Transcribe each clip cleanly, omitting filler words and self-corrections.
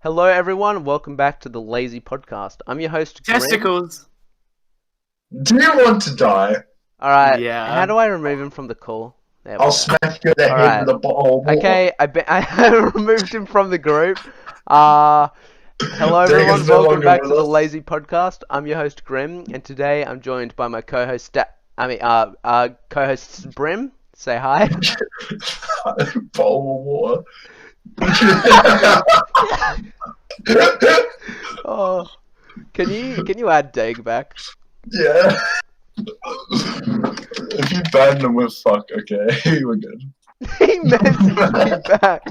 Hello, everyone. Welcome back to the Lazy Podcast. I'm your host, Grim. Testicles. Do you want to die? All right. Yeah. How do I remove him from the call? There we I'll go. smack you in the All head right. with a bottle of water. Okay, I removed him from the group. Hello, Dage everyone. is no Welcome longer back to with the us. Lazy Podcast. I'm your host, Grim, and today I'm joined by my co-host Brim. Say hi. Bottle of water. Oh, can you add Dage back? Yeah. If you ban them with fuck, okay, we're good. He messaged me back.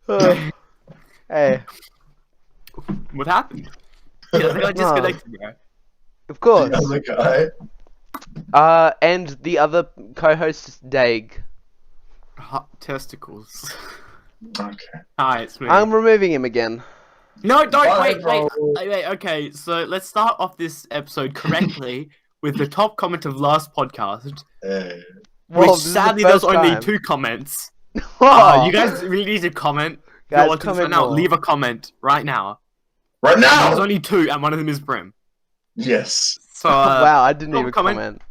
Oh. Hey, What happened? Yeah, I think I disconnected, bro. of course. The other guy. And the other co-host is Dage. Testicles. Okay. Hi, it's me. I'm removing him again. No, don't Bye, wait. bro. Wait. Okay, so let's start off this episode correctly with the top comment of last podcast, Hey. Well, which this is the sadly there's first only time. 2 comments. Oh, You guys really need to comment. If Guys, you're watching this comment right now, more. leave a comment right now. Right now! There's only 2, and one of them is Brim. Yes. So wow, I didn't top even comment. comment.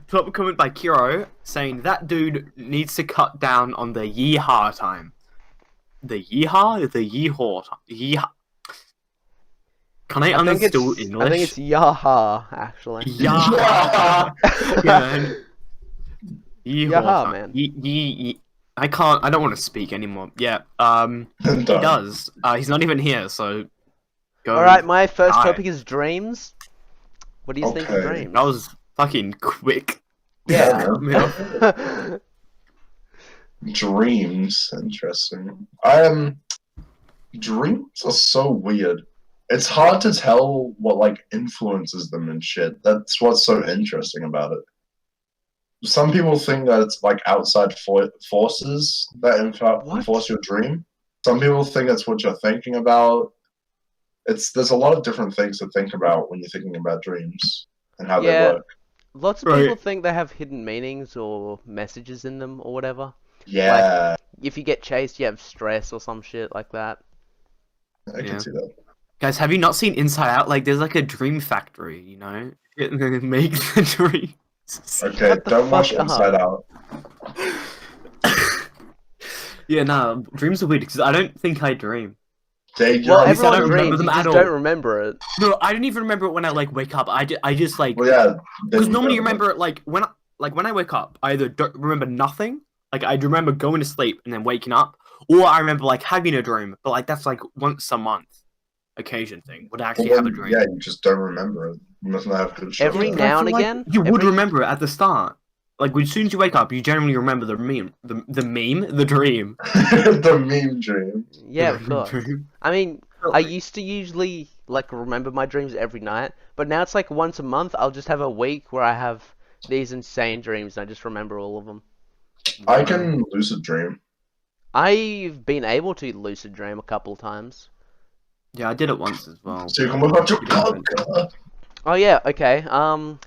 Top comment by Kiro saying that dude needs to cut down on the yeehaw time. The yeehaw? The yeehaw time. Yeehaw. Can I I think understand it's English? Yaha, actually. Yeah. Yeah. Yeehaw Yaha, time. man. I don't want to speak anymore. Yeah. He does. He's not even here, so go. Alright, my first die. topic is dreams. What do you think of Okay. dreams? That was fucking quick. Yeah. Yeah. Dreams. Interesting. Dreams are so weird. It's hard to tell what like influences them and shit. That's what's so interesting about it. Some people think that it's like outside forces that What? enforce your dream. Some people think it's what you're thinking about. There's a lot of different things to think about when you're thinking about dreams and how Yeah. they work. Lots of Right. people think they have hidden meanings or messages in them or whatever. Yeah, If you get chased, you have stress or some shit like that. I Yeah. can see that. Guys, have you not seen Inside Out? Like, there's like a dream factory, you know? And then it makes the dreams. Okay, Shut the don't watch fuck up. Inside Out. Yeah, no, dreams are weird because I don't think I dream. Dage, Well, at least I everyone don't remember dreams, them you at just all. don't remember it. No, I don't even remember it when I like wake up. I just like well, yeah. because normally you remember it like when I wake up, I either don't remember nothing, like I remember going to sleep and then waking up, or I remember like having a dream, but like that's like once a month occasion thing. Would I actually have a dream? Yeah, you just don't remember it. You must not have good shit. Every But I now and feel like again, you would every- remember it at the start. Like as soon as you wake up, you generally remember the meme, the dream. The meme dream. Yeah, The of meme course. dream. I mean, I used to usually like remember my dreams every night, but now it's like once a month. I'll just have a week where I have these insane dreams and I just remember all of them. I can lucid dream. I've been able to lucid dream a couple of times. Yeah, I did it once as well. So you can whip out your Yeah. vodka. Oh yeah, okay.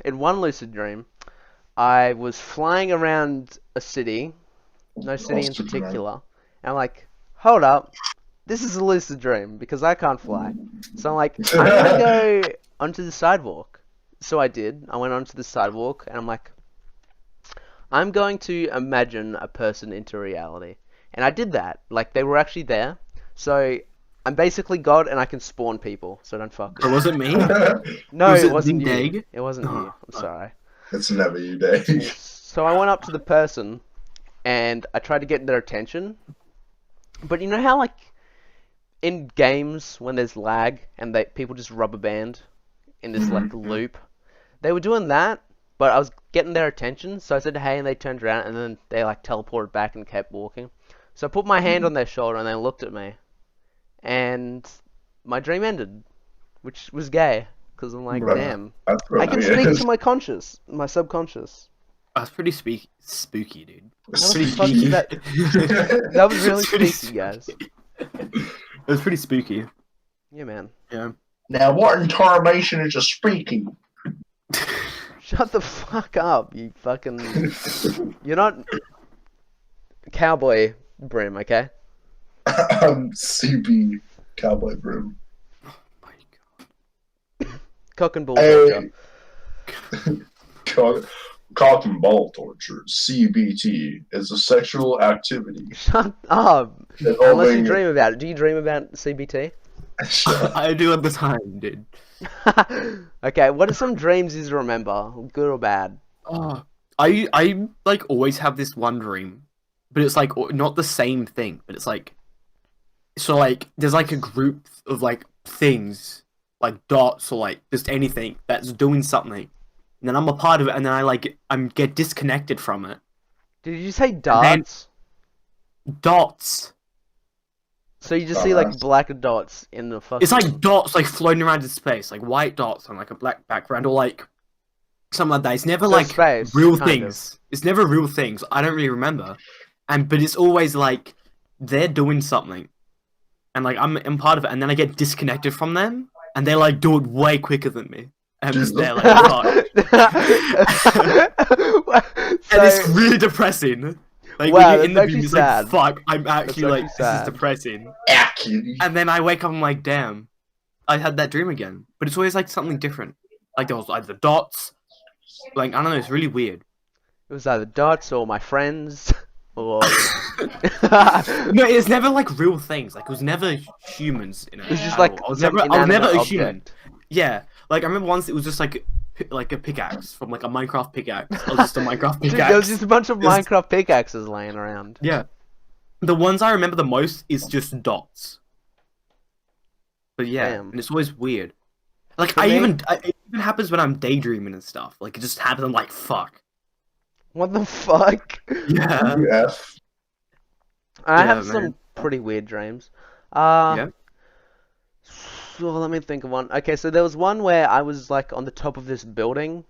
In one lucid dream, I was flying around a city, no city in Superman. particular, and I'm like, hold up, this is a lucid dream because I can't fly. So I'm like, I'm gonna go onto the sidewalk. So I did. I went onto the sidewalk and I'm like, I'm going to imagine a person into reality. And I did that. Like, they were actually there. So I'm basically God and I can spawn people. So don't fuck. Or was it me? No, Was it it wasn't you. Dage? It wasn't you. Oh. I'm sorry. It's never you, Dage. So I went up to the person and I tried to get their attention. But you know how, like, in games when there's lag and people just rubber band in this like loop? They were doing that, but I was getting their attention, so I said hey and they turned around and then they like teleported back and kept walking. So I put my hand on their shoulder and they looked at me. And my dream ended, which was gay, because I'm like, Right. damn. That's I can weird. speak to my subconscious. That's pretty spooky, dude. How the fuck is that? That was really spooky, guys. It was pretty spooky. Yeah, man. Yeah. Now, what intonation is a speaking? Shut the fuck up, you fucking... You're not... Cowboy. brim, okay? CB cowboy broom. My Cock and ball Hey, torture. cock and ball torture (CBT) is a sexual activity Shut up. Unless you involving. dream about it. Do you dream about CBT? God. I do at the time, dude. Okay, what are some dreams you remember? Good or bad? Oh, I like always have this one dream, but it's like not the same thing. But it's like so like there's like a group of like things like dots or like just anything that's doing something, and then I'm a part of it, and then I get disconnected from it. Did you say then- darts? Dots. So you just see like Dumbass. black dots in the fucking... It's like dots like floating around in space, like white dots on like a black background, or like something like that. It's never So like space, real kind things. It's never real things. I don't really remember, but it's always like they're doing something, and like I'm part of it, and then I get disconnected from them, and they like do it way quicker than me. And I'm just there like, fuck. And it's So, really depressing. Like Wow, when you're in the that's beam, actually it's like, sad. fuck, I'm actually like, actually this is sad. depressing. Actually. And then I wake up, I'm like, damn, I had that dream again. But it's always like something different. Like there was either dots, like I don't know, it's really weird. it was either dots or my friends, or... No, it's never like real things. Like it was never humans in it. It was just at like all. I was some never a inanimate human. object. Yeah, like I remember once it was just like a pickaxe from like a Minecraft pickaxe. Or just a Minecraft Dude, pickaxe. there was just a bunch of It was- Minecraft pickaxes laying around. Yeah. The ones I remember the most is just dots. But yeah, Damn. and it's always weird. Like For me- it even happens when I'm daydreaming and stuff. Like it just happens. I'm like, fuck. What the fuck? Yeah. UF. I Yeah, have man. some pretty weird dreams. Yeah. So let me think of one. Okay, so there was one where I was like on the top of this building,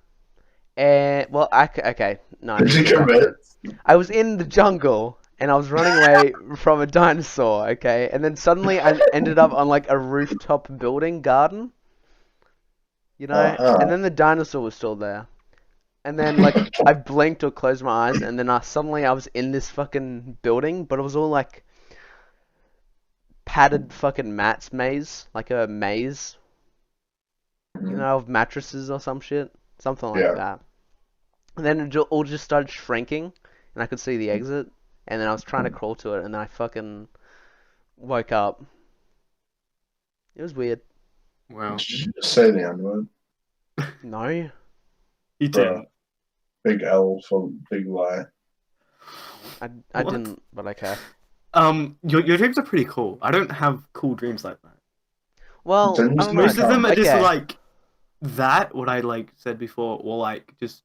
and okay, no, I Did need you to go back to commit? it. I was in the jungle and I was running away from a dinosaur. Okay, and then suddenly I ended up on like a rooftop building garden, you know, Uh-huh. and then the dinosaur was still there. And then like I blinked or closed my eyes, and then suddenly I was in this fucking building, but it was all like padded fucking mats maze, like a maze, you know, of mattresses or some shit, something like Yeah. that. And then it all just started shrinking, and I could see the exit, and then I was trying to crawl to it, and then I fucking woke up. It was weird. Wow. Did you just say the N word? No, You did. Bruh. Big L for big Y. I What? didn't, but okay. Your dreams are pretty cool. I don't have cool dreams like that. Well, I Then don't know. Most of them are just Okay. like that. What I like said before, or like just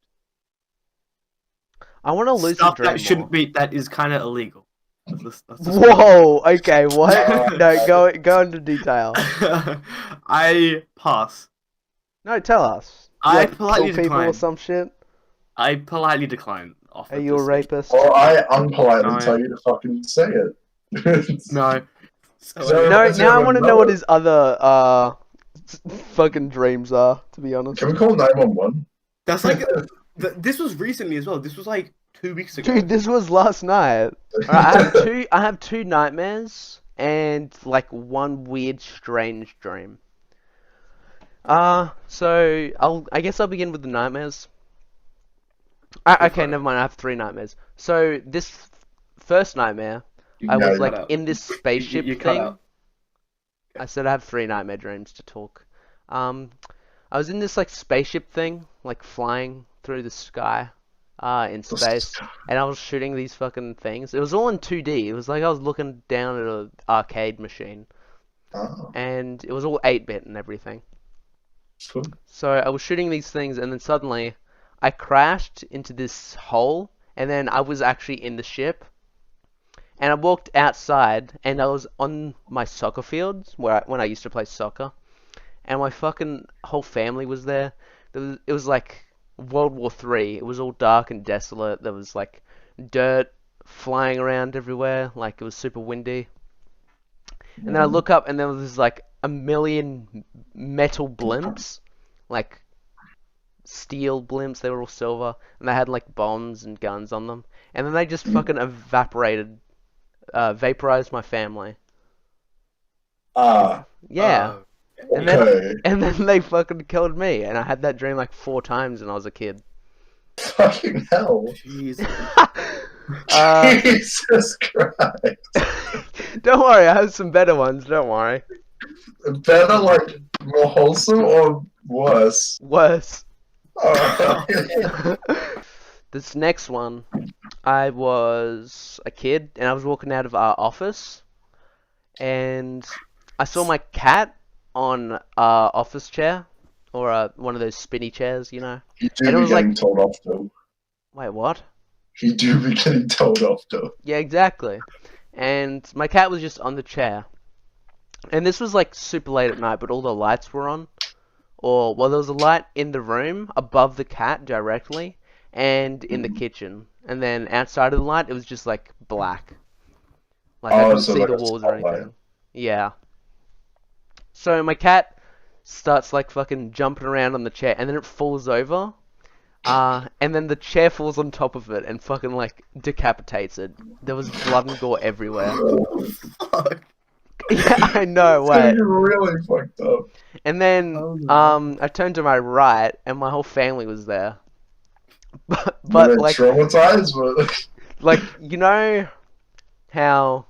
I want to lucid stuff dream that shouldn't more. be. That is kind of illegal. That's just Whoa. Okay. What? No. Go into detail. I pass. No, tell us. You, I like, politely kill people or decline. some shit? I politely decline. Offer Are you a to say- rapist? Or I unpolitely No. tell you to fucking say it. No. So- No, Does now I everyone want to know know what it? his other fucking dreams are, to be honest. Can we call 911? That's like this was recently as well. This was like 2 weeks ago. Dude, this was last night. Alright, I have two nightmares and like one weird strange dream. So I guess I'll begin with the nightmares. Okay, never mind. I have three nightmares. So this first nightmare, I No, was you like cut out. in this spaceship You cut thing. out. I said I have three nightmare dreams to talk. I was in this like spaceship thing, like flying through the sky, in space, and I was shooting these fucking things. It was all in 2D. It was like I was looking down at an arcade machine, Oh, and it was all 8-bit and everything. cool. So I was shooting these things, and then suddenly I crashed into this hole, and then I was actually in the ship. And I walked outside, and I was on my soccer fields when I used to play soccer, and my fucking whole family was there. It was like World War III. It was all dark and desolate. There was like dirt flying around everywhere, like it was super windy. And then I look up, and there was like a million metal blimps, like steel blimps. They were all silver, and they had like bombs and guns on them. And then they just fucking evaporated vaporized my family. Ah, Yeah. And okay. then they fucking killed me, and I had that dream like 4 times when I was a kid. Fucking hell. Jesus. Jesus Christ. Don't worry, I have some better ones. Don't worry. Better, like, more wholesome or worse? Worse. Oh. This next one, I was a kid, and I was walking out of our office, and I saw my cat on our office chair, or one of those spinny chairs, you know. You And do it be was like, getting told off, though. wait, what? You do be getting told off, though. Yeah, exactly. And my cat was just on the chair. And this was like super late at night, but all the lights were on. Or, well, there was a light in the room above the cat directly, and in the kitchen. And then outside of the light, it was just like black. Like I couldn't so see like the a walls or spotlight. anything. Yeah. So my cat starts like fucking jumping around on the chair, and then it falls over. And then the chair falls on top of it and fucking like decapitates it. There was blood and gore everywhere. Fuck. Yeah, I know, It's wait. getting really fucked up. And then, Oh, no. I turned to my right, and my whole family was there. But Were they like, traumatized, but you know how,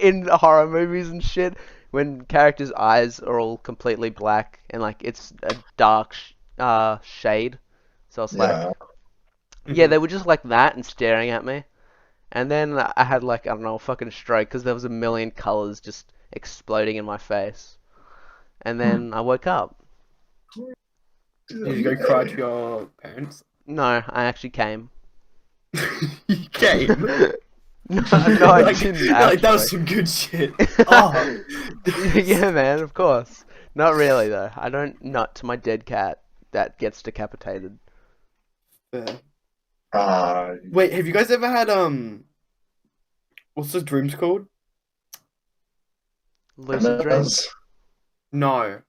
in the horror movies and shit, when characters' eyes are all completely black, and like, it's a dark, shade. So it's like, yeah. yeah, they were just like that and staring at me. And then I had like, I don't know, a fucking stroke because there was a million colors just exploding in my face. And then I woke up. Did you go cry to your parents? No, I actually came. You came. No, I Like, didn't like, that was actually. some good shit. Oh. Yeah, man, of course. Not really though. I don't nut to my dead cat that gets decapitated. Fair. Ah, Wait, have you guys ever had what's those dreams called? Lucid dreams, No.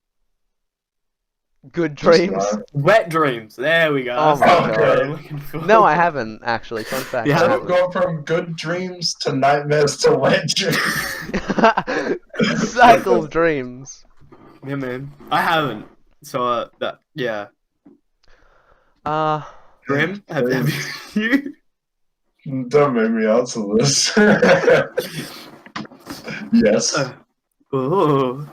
good just dreams. not. Wet dreams. There we go. Oh That's my the God. word I'm looking for. No, I haven't actually. Fun fact. You I haven't? I've gone from good dreams to nightmares to wet dreams. Cycle of dreams. Yeah, man. I haven't. So yeah. Uh, Grim, have you? Don't make me answer this. Yes. Oh.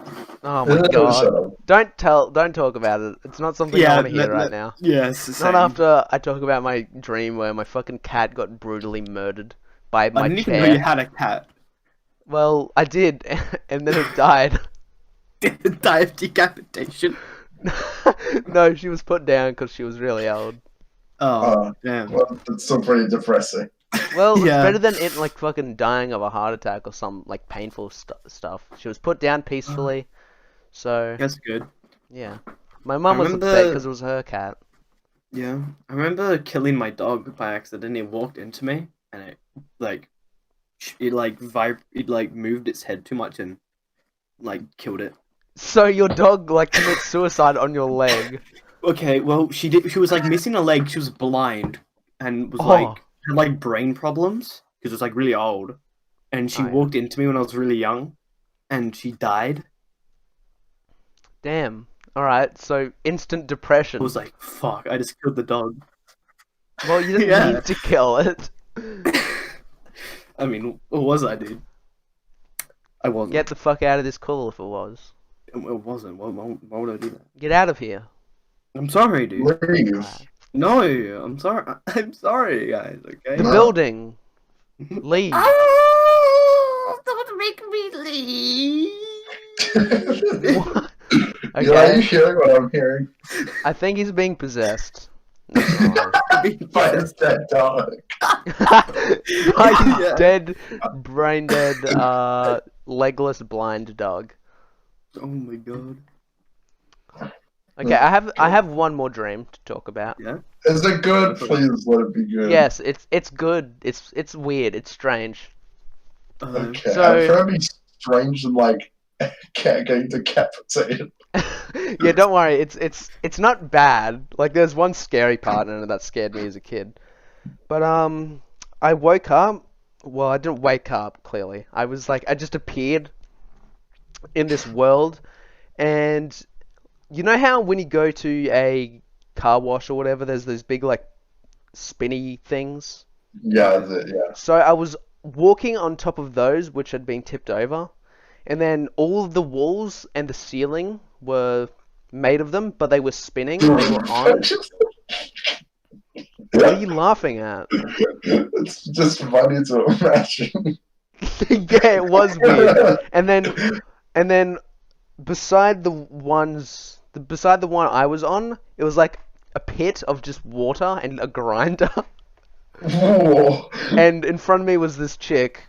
oh my Shut god. up. Don't talk about it. It's not something I want to hear right now. Yes. Not after I talk about my dream where my fucking cat got brutally murdered by I my didn't even know chair. you had a cat. Well, I did, and then it died. Die of decapitation. No, she was put down because she was really old. Oh, damn. Well, that's still pretty depressing. Well, Yeah. it's better than it like fucking dying of a heart attack or some like painful stuff. She was put down peacefully, so That's good. yeah. My mum I was remember- upset because it was her cat. Yeah. I remember killing my dog by accident. It walked into me, and it moved its head too much and like killed it. So your dog like commits suicide on your leg. Okay, well, she was like missing a leg. She was blind and was Oh. had like brain problems because it was like really old. And she Oh, yeah. walked into me when I was really young, and she died. Damn. All right. So instant depression. I was like, "Fuck! I just killed the dog." Well, you didn't Yeah. need to kill it. I mean, what was I, dude? I wasn't. Get the fuck out of this call if it was. It wasn't. Why would I do that? Get out of here. I'm sorry, dude. Leave. Alright. No, I'm sorry. I'm sorry, guys. Okay. The No. building. Leave. Oh, don't make me leave. What? Are you Okay. hearing what I'm hearing? I think he's being possessed. By By his dead dog. his Yeah. dead, brain dead, legless, blind dog. Oh my god. Okay, I have one more dream to talk about. Yeah. Is it good? Please let it be good. Yes, it's good. It's weird. It's strange. Okay. So- I'm trying to be strange and like cat getting decapitated. Yeah, don't worry. It's not bad. Like there's one scary part in it that scared me as a kid. But I woke up. Well, I didn't wake up, clearly. I was like, I just appeared in this world, and you know how when you go to a car wash or whatever, there's those big like spinny things. Yeah, yeah. So I was walking on top of those, which had been tipped over, and then all of the walls and the ceiling were made of them, but they were spinning. They were on. What are you laughing at? It's just funny to imagine. Yeah, it was weird. And then beside beside the one I was on, it was like a pit of just water and a grinder. Whoa. And in front of me was this chick.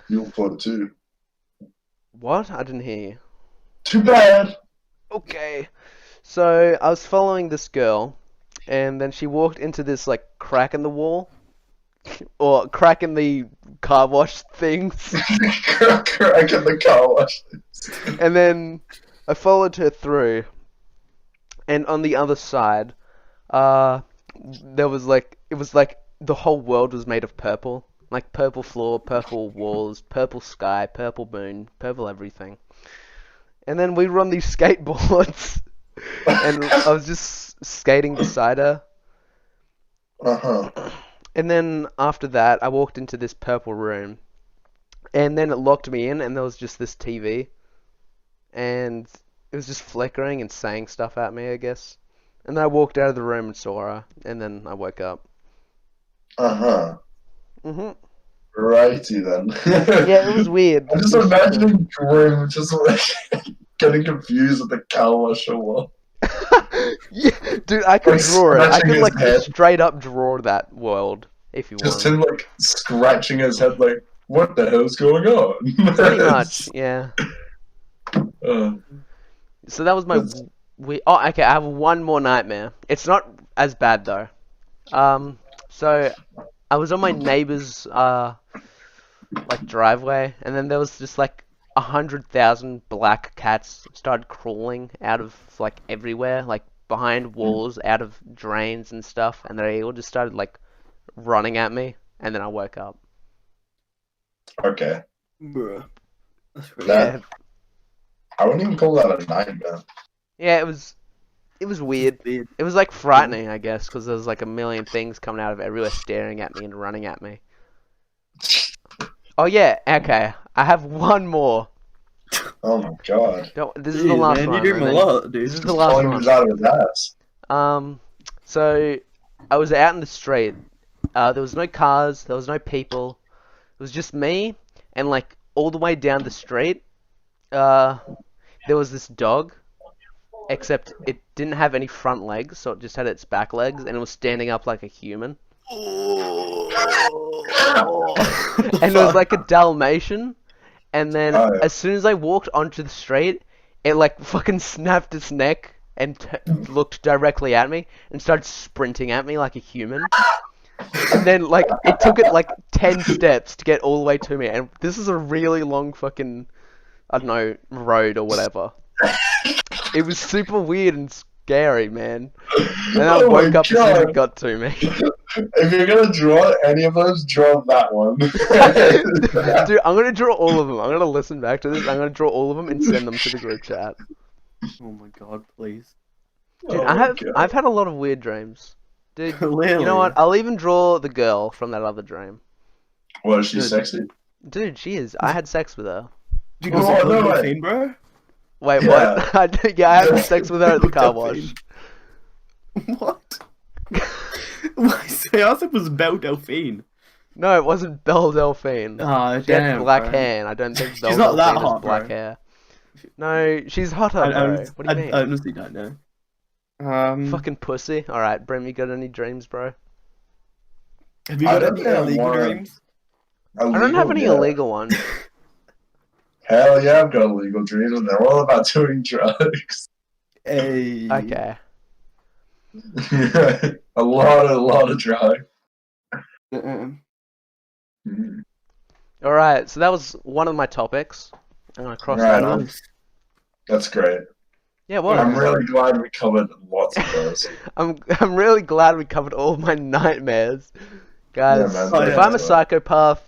You fought too. What? I didn't hear you. Too bad. Okay. So I was following this girl, and then she walked into this like crack in the wall, or crack in the car wash things. Crack in the car wash. And then I followed her through, and on the other side, there was like, it was like the whole world was made of purple. Like purple floor, purple walls, purple sky, purple moon, purple everything. And then we were on these skateboards, and I was just skating beside her. Uh-huh. And then after that, I walked into this purple room, and then it locked me in, and there was just this TV, and it was just flickering and saying stuff at me, I guess. And then I walked out of the room and saw her, and then I woke up. Uh-huh. Mhm. Righty then. Yeah, it was weird. I'm just imagining Grim just like getting confused with the car wash or what. Yeah, dude, I could Like draw it. I scratching could his like head. straight up draw that world if you Just want. him like scratching his head like, what the hell's going on? Pretty much, yeah. Uh, So that was my That's- Oh, okay, I have one more nightmare. It's not as bad though. So I was on my neighbor's like driveway, and then there was just like 100,000 black cats started crawling out of like everywhere, like behind walls, out of drains and stuff, and they all just started like running at me, and then I woke up. okay. Bruh. That's really That- I wouldn't even call that a nightmare. Yeah, it was weird. weird. It was like frightening, I guess, because there was like a million things coming out of everywhere, staring at me and running at me. Oh yeah, okay. I have one more. Oh my god. This is the last man, one. you're doing and a then- lot, dude. This is Just the last pulling one. his out of his ass. So I was out in the street. There was no cars. There was no people. It was just me, and like all the way down the street, there was this dog. Except it didn't have any front legs, so it just had its back legs, and it was standing up like a human. And it was like a Dalmatian. And then Oh, yeah. as soon as I walked onto the street, it like fucking snapped its neck and looked directly at me and started sprinting at me like a human. And then like it took it like 10 steps to get all the way to me, and this is a really long fucking, I don't know, road or whatever. It was super weird and scary, man. And I Oh my woke up as soon as God. it got to me. If you're gonna draw any of those, draw that one. Dude, I'm gonna draw all of them. I'm gonna listen back to this. I'm gonna draw all of them and send them to the group chat. Oh my god, please. Dude, Oh my God. I've had a lot of weird dreams. Dude, Clearly. you know what? I'll even draw the girl from that other dream. Was she Good. sexy? Dude, she is. I had sex with her. Dude, Oh, was it no Golden way. Thing, bro? Wait, Yeah. what? I had sex with her at the car wash. What? Why say I thought it was Belle Delphine? No, it wasn't Belle Delphine. Ah, She had damn. black bro. hair, and I don't think Belle not that Delphine has hot, black bro. hair. No, she's hotter, I, bro. I, What do you mean? I honestly don't know. Fucking pussy. Alright, Brim, you got any dreams, bro? Have you I got don't any think I illegal wanna- dreams? I don't have any illegal ones. Hell yeah, I've got illegal dreams, and they're all about doing drugs. Hey. Okay. a lot of drugs. Um, Mm. Alright, so that was one of my topics. I'm gonna cross Right that on. off. nice. That's great. Yeah, it was. I'm really glad we covered lots of those. I'm really glad we covered all my nightmares. Guys, man, Oh, if yeah. I'm a psychopath,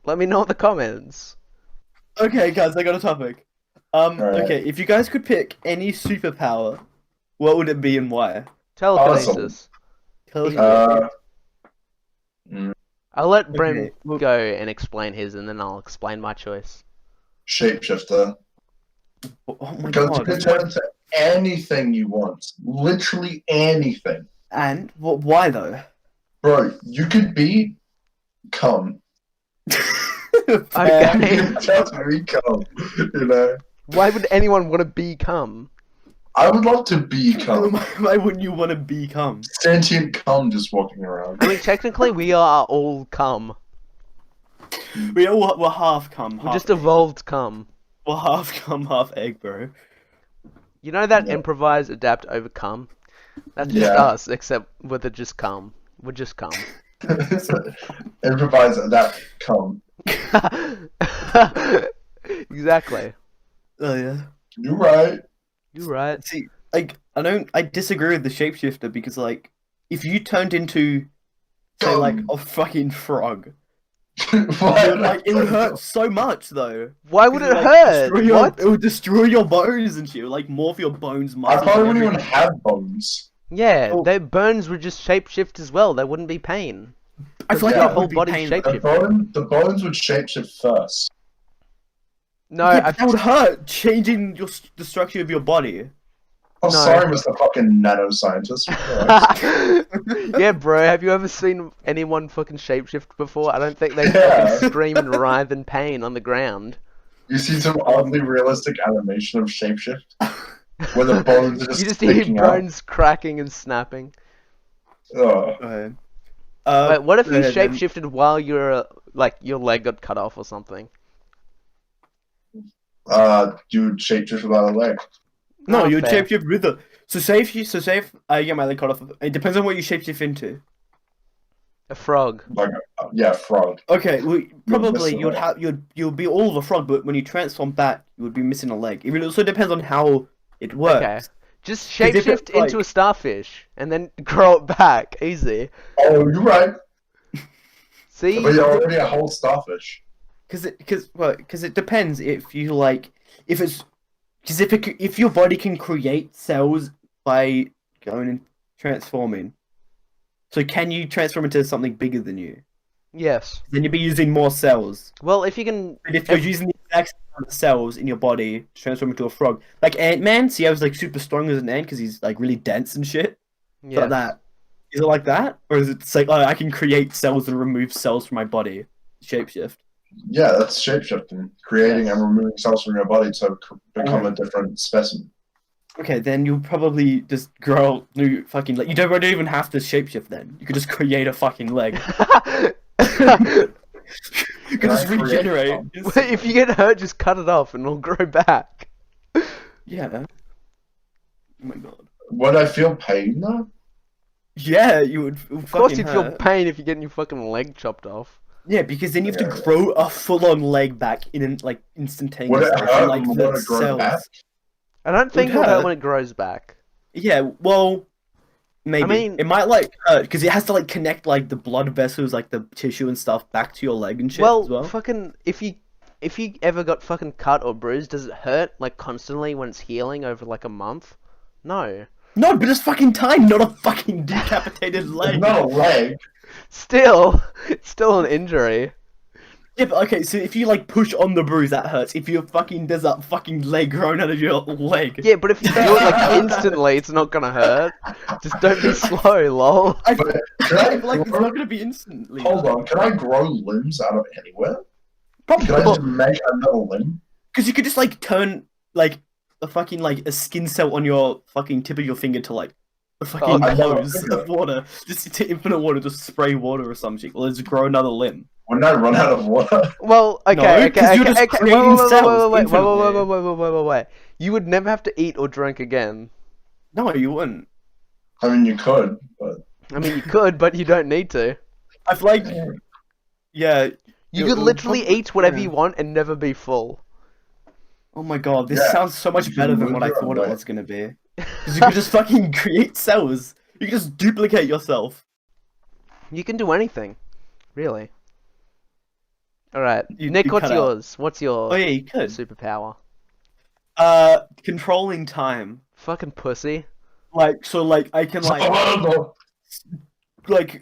let me know in the comments. Okay, guys, I got a topic. Alright. Okay, if you guys could pick any superpower, what would it be and why? Telekinesis. Uh, mm, I'll let Brem Okay, well- go and explain his, and then I'll explain my choice. Shapeshifter. Oh my Because you god. can turn into anything you want. Literally anything. And what? Why though? Bro, you could be cum. Okay. You could just become, you know. Why would anyone want to become? I would love to be cum. Why wouldn't you want to become? Sentient cum just walking around. I mean, technically, we are all cum. We're half cum. We Half just egg. evolved cum. We're half cum, half egg, bro. You know that Yeah. improvise, adapt, overcome? That's just Yeah. us, except with it just cum. We're just cum. Improvise that cum. Exactly. Oh yeah. You're right. You're right. See, like I disagree with the shapeshifter because like if you turned into say like a fucking frog, it would hurt so much though. Why would it Like, hurt? destroy your- What? It would destroy your bones and shit. It would, like morph your bones. I muscles, probably and wouldn't even everything. have bones. Yeah, Oh. their bones would just shapeshift as well. They wouldn't be pain. I feel like Yeah. that Whole would be body painful. shape- The bones would shapeshift first. No, Yeah, I but that would hurt, changing the structure of your body. Oh, No. sorry, Mr. fucking nanoscientist. Relax. Yeah, bro, have you ever seen anyone fucking shapeshift before? I don't think they Yeah. fucking scream and writhe in pain on the ground. You see some oddly realistic animation of shapeshift where the bones are just You just hear sticking out. bones cracking and snapping. Oh. Wait, what if go you ahead, then. shapeshifted while your your leg got cut off or something? Dude, shapeshift without a leg. No, Oh, you would fair. shapeshift with the. So say if I get my leg cut off. It depends on what you shapeshift into. A frog. Like, yeah, frog. Okay, well, probably missing a you'd leg. have you'd be all of a frog, but when you transform back, you would be missing a leg. It also depends on how it works. Okay. Just 'Cause if it's shapeshift into like- a starfish and then grow it back. Easy. Oh, you're right. See? But you're already a whole starfish. Because it depends if you like if it's because if your body can create cells by going and transforming. So can you transform into something bigger than you? Yes. Then you'd be using more cells. Well, if you can... But if you're using the exact same amount of cells in your body to transform into a frog, like Ant-Man, see, I was like super strong as an ant because he's like really dense and shit. Yeah. Like that. Is it like that, or is it just like, oh, I can create cells and remove cells from my body? Shapeshift. Yeah, that's shapeshifting. Creating Yes. and removing cells from your body to become a different specimen. Okay, then you'll probably just grow new fucking leg. You don't even have to shapeshift then. You could just create a fucking leg. You could Can I just create regenerate. some? Just- If you get hurt, just cut it off and it'll grow back. Yeah. Oh my god. Would I feel pain though? Yeah, you would. Of course you'd feel pain if you're getting your fucking leg chopped off. Yeah, because then you have Yeah. to grow a full-on leg back like Would instantaneously. it hurt like more the to grow cells. back? I don't think it'll hurt hurt. when it grows back. Yeah, well, maybe. I mean- it might like hurt because it has to like connect like the blood vessels, like the tissue and stuff, back to your leg and shit Well, as well. fucking, if you ever got fucking cut or bruised, does it hurt like constantly when it's healing over like a month? No. No, but it's fucking time, not a fucking decapitated leg. It's not a leg. Still, it's still an injury. Yeah, but okay, so if you like push on the bruise, that hurts. If you fucking there's that fucking leg growing out of your leg. Yeah, but if you do it like instantly, it's not gonna hurt. Just don't be slow, lol. I But feel can I like it's grow- not gonna be instantly. Hold on, can I grow limbs out of anywhere? Probably Can I just make another limb? because you could just like turn like a fucking like a skin cell on your fucking tip of your finger to like a fucking I know. hose of water, just to infinite water, just spray water or some shit. Well, just grow another limb. When I run out of water? Well, okay, No, okay, 'cause you're okay, just okay. creating Wait, cells wait. infinitely. You would never have to eat or drink again. No, you wouldn't. I mean, you could, but I mean, you could, but you don't need to. I feel like, yeah, You it could would literally probably- eat whatever yeah. you want and never be full. Oh my god, this Yeah. sounds so much You better can than what I move your thought it way. was gonna be. Because you could just fucking create cells. You could just duplicate yourself. You can do anything, really. All right, You Nick, what's cut out. yours? What's your Oh yeah, you could. superpower? Controlling time. Fucking pussy. Like I can like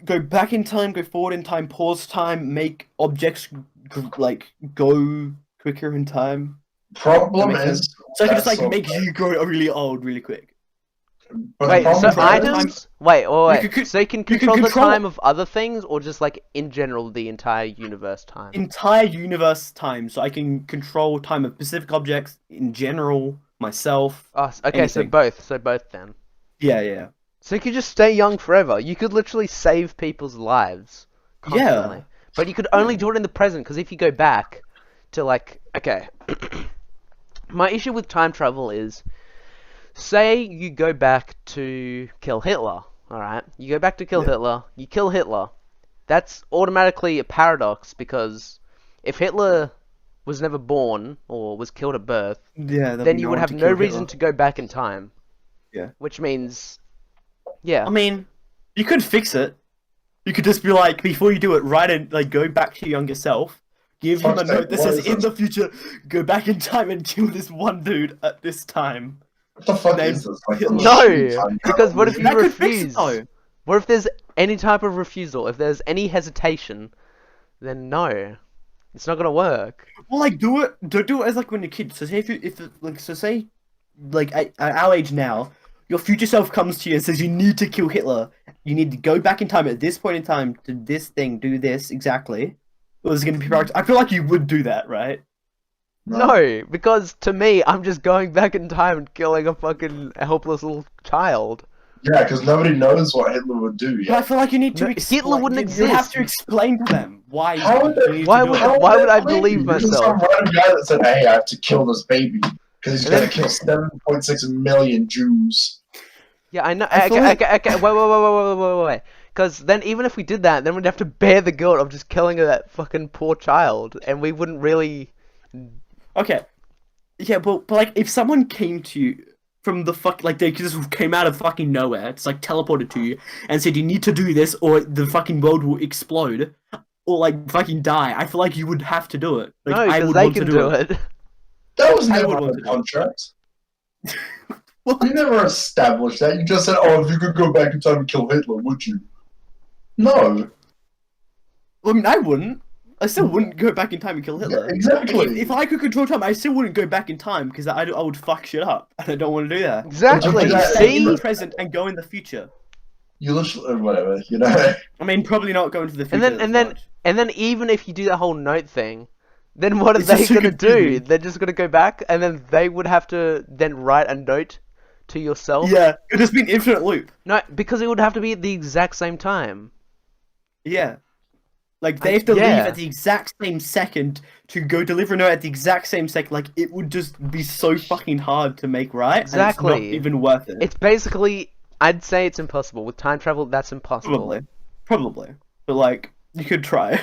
go back in time, go forward in time, pause time, make objects like go quicker in time. Problem That makes is, So I can just that's like so make bad. you grow really old really quick. But the Wait, problem so is- items? Wait, wait. could- So you can you can control the control- time of other things, or just like in general the entire universe time? Entire universe time, so I can control time of specific objects in general, myself. Oh, okay, so anything. both. So both then. Yeah. So you could just stay young forever. You could literally save people's lives constantly. Yeah. But you could only do it in the present, because if you go back to like, okay, my issue with time travel is, say you go back to kill Hitler, alright? You go back to kill Yeah. Hitler, you kill Hitler. That's automatically a paradox, because if Hitler was never born, or was killed at birth, Yeah. then you would have no reason to go back in time. Yeah. Which means, yeah. I mean, you could fix it. You could just be like, before you do it, write it, like, go back to your younger self, give him a Fuck's sake, note that what says, is in this? the future, go back in time and kill this one dude at this time. What the fuck They- is this? Like, No, because what if you That could fix it, refuse? though. What if there's any type of refusal? If there's any hesitation, then no, it's not gonna work. Well, like, do it as, like, when you're a kid. So say say, like, at our age now, your future self comes to you and says you need to kill Hitler. You need to go back in time at this point in time to this thing, do this exactly. Or there's going to be I feel like you would do that, right? No, because to me, I'm just going back in time and killing a fucking helpless little child. Yeah, because nobody knows what Hitler would do But I yet. feel like you need to No, explain. Hitler wouldn't You have exist. to explain to them why. How would you need to why do would- it. How why would I they believe you? Just myself? some random guy that said, "Hey, I have to kill this baby because he's And gonna then- kill 7.6 million Jews." Yeah, I know. I feel like- Okay. Wait. Because then, even if we did that, then we'd have to bear the guilt of just killing that fucking poor child, and we wouldn't really. Okay. Yeah, but like, if someone came to you from the like, they just came out of fucking nowhere, it's like teleported to you, and said you need to do this, or the fucking world will explode, or like fucking die. I feel like you would have to do it. Like, No, I because would they want can to do it. That was I never would on want the to do it. contract. What? You never established that. You just said, "Oh, if you could go back in time and kill Hitler, would you?" No. I mean, I wouldn't. I still wouldn't go back in time and kill Hitler. Yeah, exactly. If I could control time, I still wouldn't go back in time because I would fuck shit up, and I don't want to do that. Exactly. Yeah, Stay in See, the present and go in the future. You literally, whatever, you know. I mean, probably not go into the future. and then as much. and then even if you do that whole note thing, then what are It's they just so gonna do? confusing. They're just gonna go back, and then they would have to then write a note to yourself. Yeah, it'd just be an infinite loop. No, because it would have to be at the exact same time. Yeah. Like, they have to leave yeah. at the exact same second to go deliver a note at the exact same second. Like, it would just be so fucking hard to make right. And it's Exactly. not even worth it. It's basically, I'd say it's impossible. With time travel, that's impossible. Probably. But, like, you could try.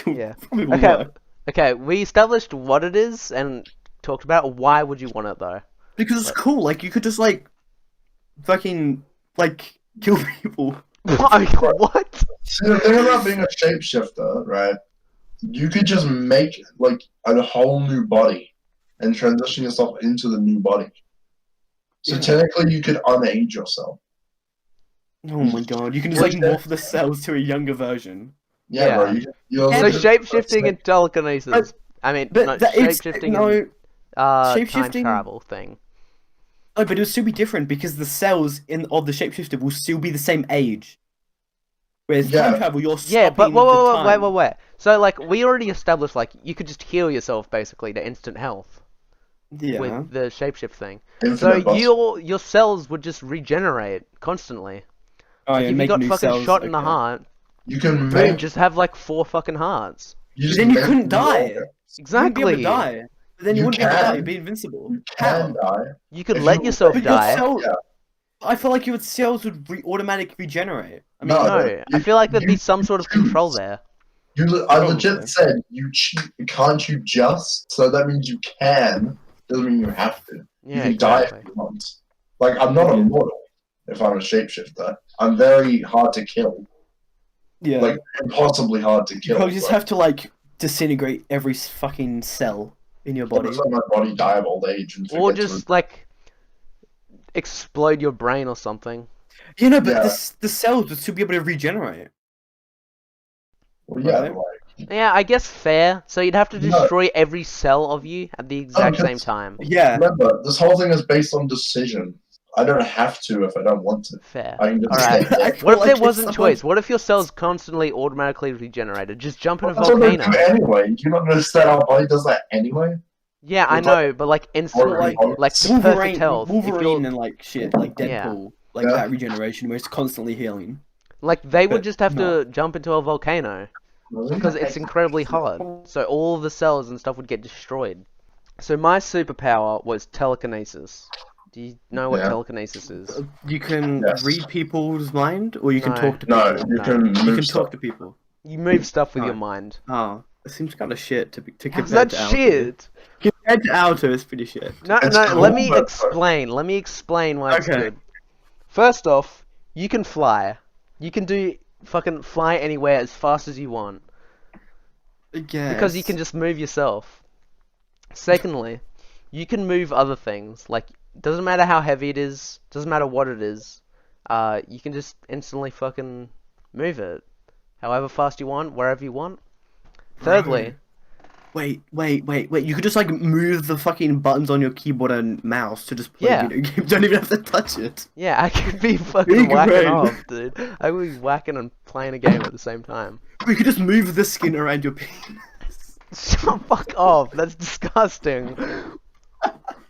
Yeah. Probably won't Okay. work. Okay, we established what it is and talked about why would you want it though. Because it's cool. Like, you could just, like, fucking, like, kill people. What? See, the thing about being a shapeshifter, right? You could just make like a whole new body and transition yourself into the new body. So Yeah. technically, you could unage yourself. Oh my god. You can just, like, morph the cells to a younger version. Yeah, Yeah. bro. You're So And- shape-shifting and telekinesis. But- I mean, But no, that it's shape-shifting no. and time shape-shifting- travel thing. Oh, but it would still be different because the cells of the shapeshifter will still be the same age. Whereas Yeah. time travel, you're Yeah, but stopping the time. wait. So like, we already established like you could just heal yourself basically to instant health Yeah. with the shapeshift thing. infinite So boss. your cells would just regenerate constantly. Oh, Like, yeah, if you make got new fucking cells, shot in the okay. heart, You can boom, make. just have like 4 fucking hearts. You just Then you make couldn't new die. organs. You wouldn't be Exactly. able to die. But then you You wouldn't be able to die. can. You'd be invincible. You can die. You could If let you- yourself But your die. cell, Yeah. I feel like your cells would automatically regenerate. I mean, No. No, I you- feel like there'd be you some sort of choose. control there. I Probably. legit said can't you just? So that means you can. Doesn't mean you have to. Yeah, You can die exactly. if you want. Like, I'm not immortal if I'm a shapeshifter. I'm very hard to kill. Yeah. Like, impossibly hard to You kill. probably just have to like disintegrate every fucking cell in your body. Let my body die of old age. And Or forget to- just like explode your brain or something. You know, but Yeah. the cells would still be able to regenerate. Well, yeah, Right. like, Yeah, I guess fair. So you'd have to No. destroy every cell of you at the exact because- same time. Yeah. remember, this whole thing is based on decision. I don't have to if I don't want to. Fair. I can just Alright. stay I dead. feel What if like there if wasn't someone- choice? What if your cells constantly automatically regenerated? Just jump in a That's what they volcano. do anyway. Do you not understand our body does that anyway? Yeah, I It's like- know, but like instant, like- like the perfect health. If Wolverine you're, and like shit, like Yeah. Deadpool, like Yeah. that regeneration where it's constantly healing. like they would but just have no. to jump into a volcano because it's incredibly hard. So all the cells and stuff would get destroyed. So my superpower was telekinesis. Do you know what Yeah. telekinesis is? You can Yes. read people's mind, or you can No. talk to people. No, you No. can You move can stuff. talk to people. You move stuff with your Right. mind. Oh, it seems kind of shit to How's compare that to Alto. shit? Compared to Alto, it's pretty shit. No, It's no. cool, Let me but- explain. Let me explain why it's Okay. good. First off, you can fly. You can do fucking fly anywhere as fast as you want because you can just move yourself. Secondly, you can move other things. Like, doesn't matter how heavy it is. Doesn't matter what it is. You can just instantly fucking move it, however fast you want, wherever you want. Thirdly, Wait. You could just like move the fucking buttons on your keyboard and mouse to just play Yeah. video games. You don't even have to touch it. yeah, I could be fucking Big whacking brain. off, dude. I could be whacking and playing a game at the same time. You could just move the skin around your penis. Shut fuck off. That's disgusting.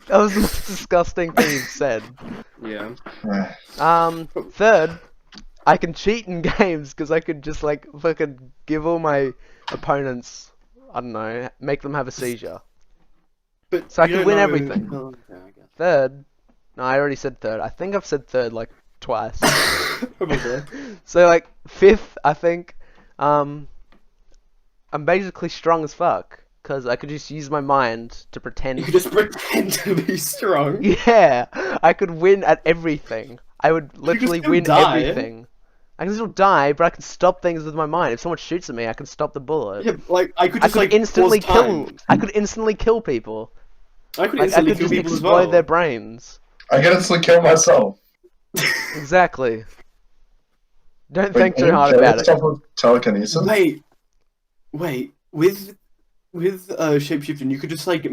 That was the most disgusting thing you've said. Yeah. Third, I can cheat in games because I could just like fucking give all my opponents, I don't know, make them have a seizure. But So I you can don't win know- everything. Oh, okay, I guess. Third, no, I already said third. I think I've said third like twice. Probably. So like fifth, I think, I'm basically strong as fuck because I could just use my mind to pretend. You could just pretend to be strong. Yeah, I could win at everything. I would literally still win die. everything. I can still die, but I can stop things with my mind. If someone shoots at me, I can stop the bullet. Yeah, like I could I just could like instantly pause kill. time. I could instantly kill people. I could Like, I instantly could kill just people as explode well. their brains. I can instantly kill myself. Exactly. Don't Wait, think can too you hard kill about it. yourself with telekinesis? Wait. With shapeshifting, you could just like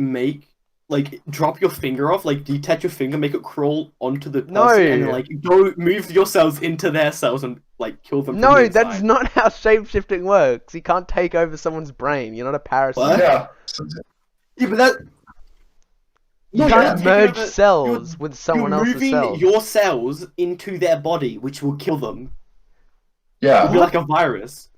drop your finger off, like detach your finger, make it crawl onto the person, No. and then, like go move your cells into their cells and like kill them. from No, the that's inside. not how shapeshifting works. You can't take over someone's brain. You're not a parasite. What? Yeah. Yeah, but that. You No, can't you're taking merge over- cells with someone you're else's moving cells. your cells into their body, which will kill them. Yeah. It'll be like a virus.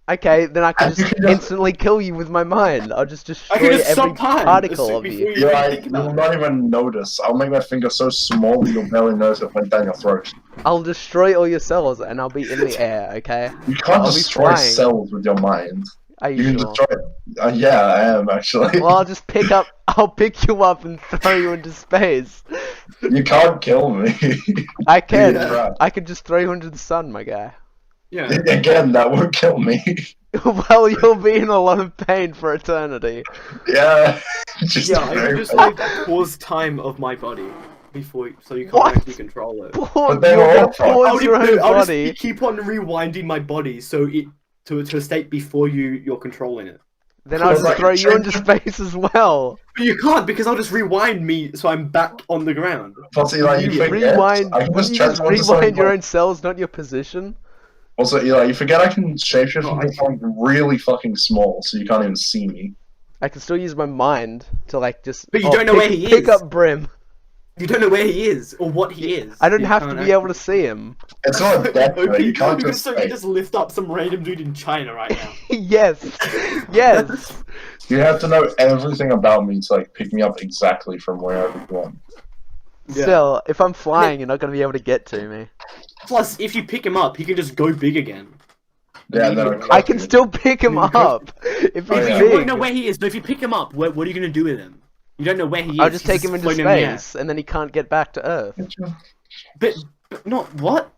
Okay, then I can And you just can just- instantly kill you with my mind. I'll just I destroy can just every stop time particle of before you. you Yeah, even think you about will it. not even notice. I'll make my finger so small that you'll barely notice it went down your throat. I'll destroy all your cells and I'll be in the air, okay? You can't I'll be destroy flying. cells with your mind. Are You you can sure? destroy it. Yeah, I am actually. Well, I'll pick you up and throw you into space. You can't kill me. I can. Yeah. I could just throw you into the sun, my guy. Yeah. Again, that won't kill me. Well, you'll be in a lot of pain for eternity. Yeah. Just Yeah, I very can just bad. like pause time of my body before, so you can't What? actually control it. Pause, they you're were gonna all fucked. pause your own I'll body. just keep on rewinding my body so it to a state before you're controlling it. Then I'll It's just like throw you a into space as well. But you can't because I'll just rewind me so I'm back on the ground. Plus, Eli, you You forget. rewind. I can Wouldn't just you just transform to rewind something your like- own cells, not your position? Also, Eli, you forget I can shapeshift Oh, into something really fucking small, so you can't even see me. I can still use my mind to like just. But you don't know where he Pick is. up Brim. You don't know where he is or what he is. I don't You have to can't be able to see him. It's not a death Okay, you can't you just can say. just lift up some random dude in China right now. Yes. Yes. You have to know everything about me to like pick me up exactly from wherever you want. Yeah. Still, if I'm flying, you're not gonna be able to get to me. Plus, if you pick him up, he can just go big again. Yeah, no, I can still pick him You go- up if he's Oh, yeah. You won't big. know where he is, but if you pick him up, what are you gonna do with him? You don't know where he is. I'll just He's take him into floating in the air. space, and then he can't get back to Earth. But not what?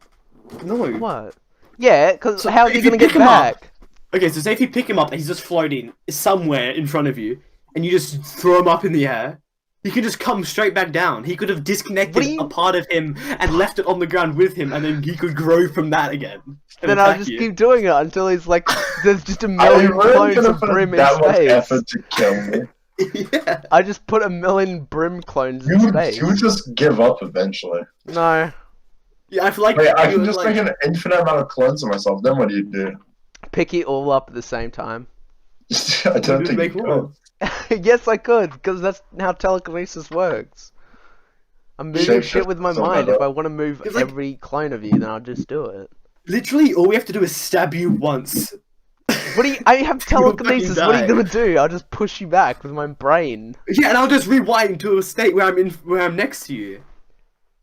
No. What? Yeah, because So how's he if you gonna get pick him up- back? Okay, so say if you pick him up and he's just floating somewhere in front of you, and you just throw him up in the air, he could just come straight back down. He could have disconnected a part of him and left it on the ground with him, and then he could grow from that again. Then I'll just keep doing it until he's like, there's just a Are you million really clones gonna of put Brim in that much space. effort to kill me? Yeah. I just put a million Brim clones in You space. would just give up eventually. No. Yeah, I feel like Wait, I you can would, just like, make an infinite amount of clones of myself. Then what do you do? Pick it all up at the same time. I don't Would it think make you more? could. Yes, I could, because that's how telekinesis works. I'm moving Shape shit with my shift doesn't mind. matter. If I want to move It's like- every clone of you, then I'll just do it. Literally, all we have to do is stab you once. What do you? I have You'll fucking telekinesis. What are you die. gonna do? I'll just push you back with my brain. Yeah, and I'll just rewind to a state where I'm next to you.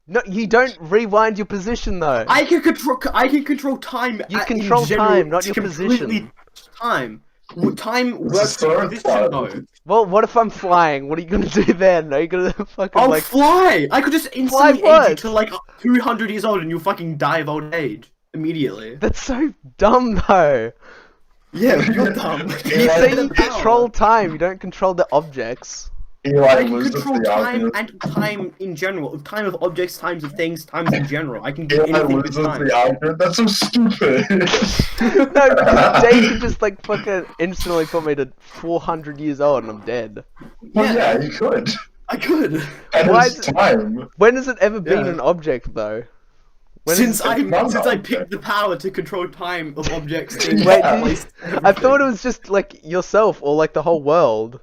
No, you don't rewind your position though. I can control time. You in control general time, not to your completely position. Time. Time This works is so with position though. fun. Well, what if I'm flying? What are you gonna do then? Are you gonna fucking I'll like? fly! I could just instantly age you what? to like 200 years old and you'll fucking die of old age immediately. That's so dumb though. Yeah, you're dumb. You Yeah, say the you power. control time. You don't control the objects. Eli I can loses control the time argument. and time in general. Time of objects, times of things, times in general. I can do Eli anything with loses time. the argument. That's so stupid. No, because Dave could just like fucking instantly put me to 400 years old and I'm dead. Well, yeah, you could. I could. And Why it's is it- time. When has it ever been Yeah. an object though? When Since is- I not an picked object. the power to control time of objects, things, Wait, Yeah. did you- I thought it was just like yourself or like the whole world.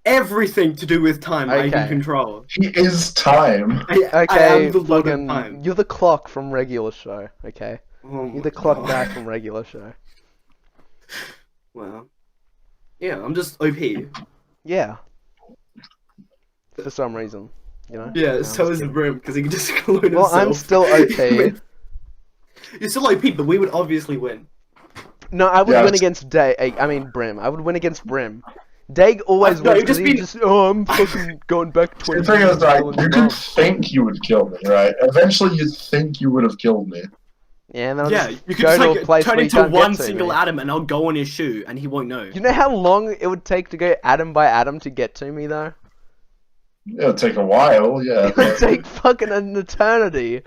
everything to do with time I can Okay. control. He is time. I Okay, am the lord of fucking, time. you're the clock from regular show. Okay, Oh you're my the clock God. guy from regular show. Well, yeah, I'm just OP. Yeah. For some reason, you know. Yeah, No, so I'm is just Brim because he can just clone kidding. Well, himself. I'm still OP. You're still OP, but we would obviously win. No, I would Yeah, win it's- against Dage. I mean Brim. I would win against Brim. Dage always No, wins you've just because he been- just I'm fucking going back 20 The thing years is, like, killing you the could world. think you would kill me, right? Eventually, you'd think you would have killed me. Yeah, and then I'll Yeah, just you could go just to a like place turn where you into can't one get to single me. atom and I'll go on his shoe and he won't know. You know how long it would take to go atom by atom to get to me though? It'll take a while, yeah. It would take fucking an eternity.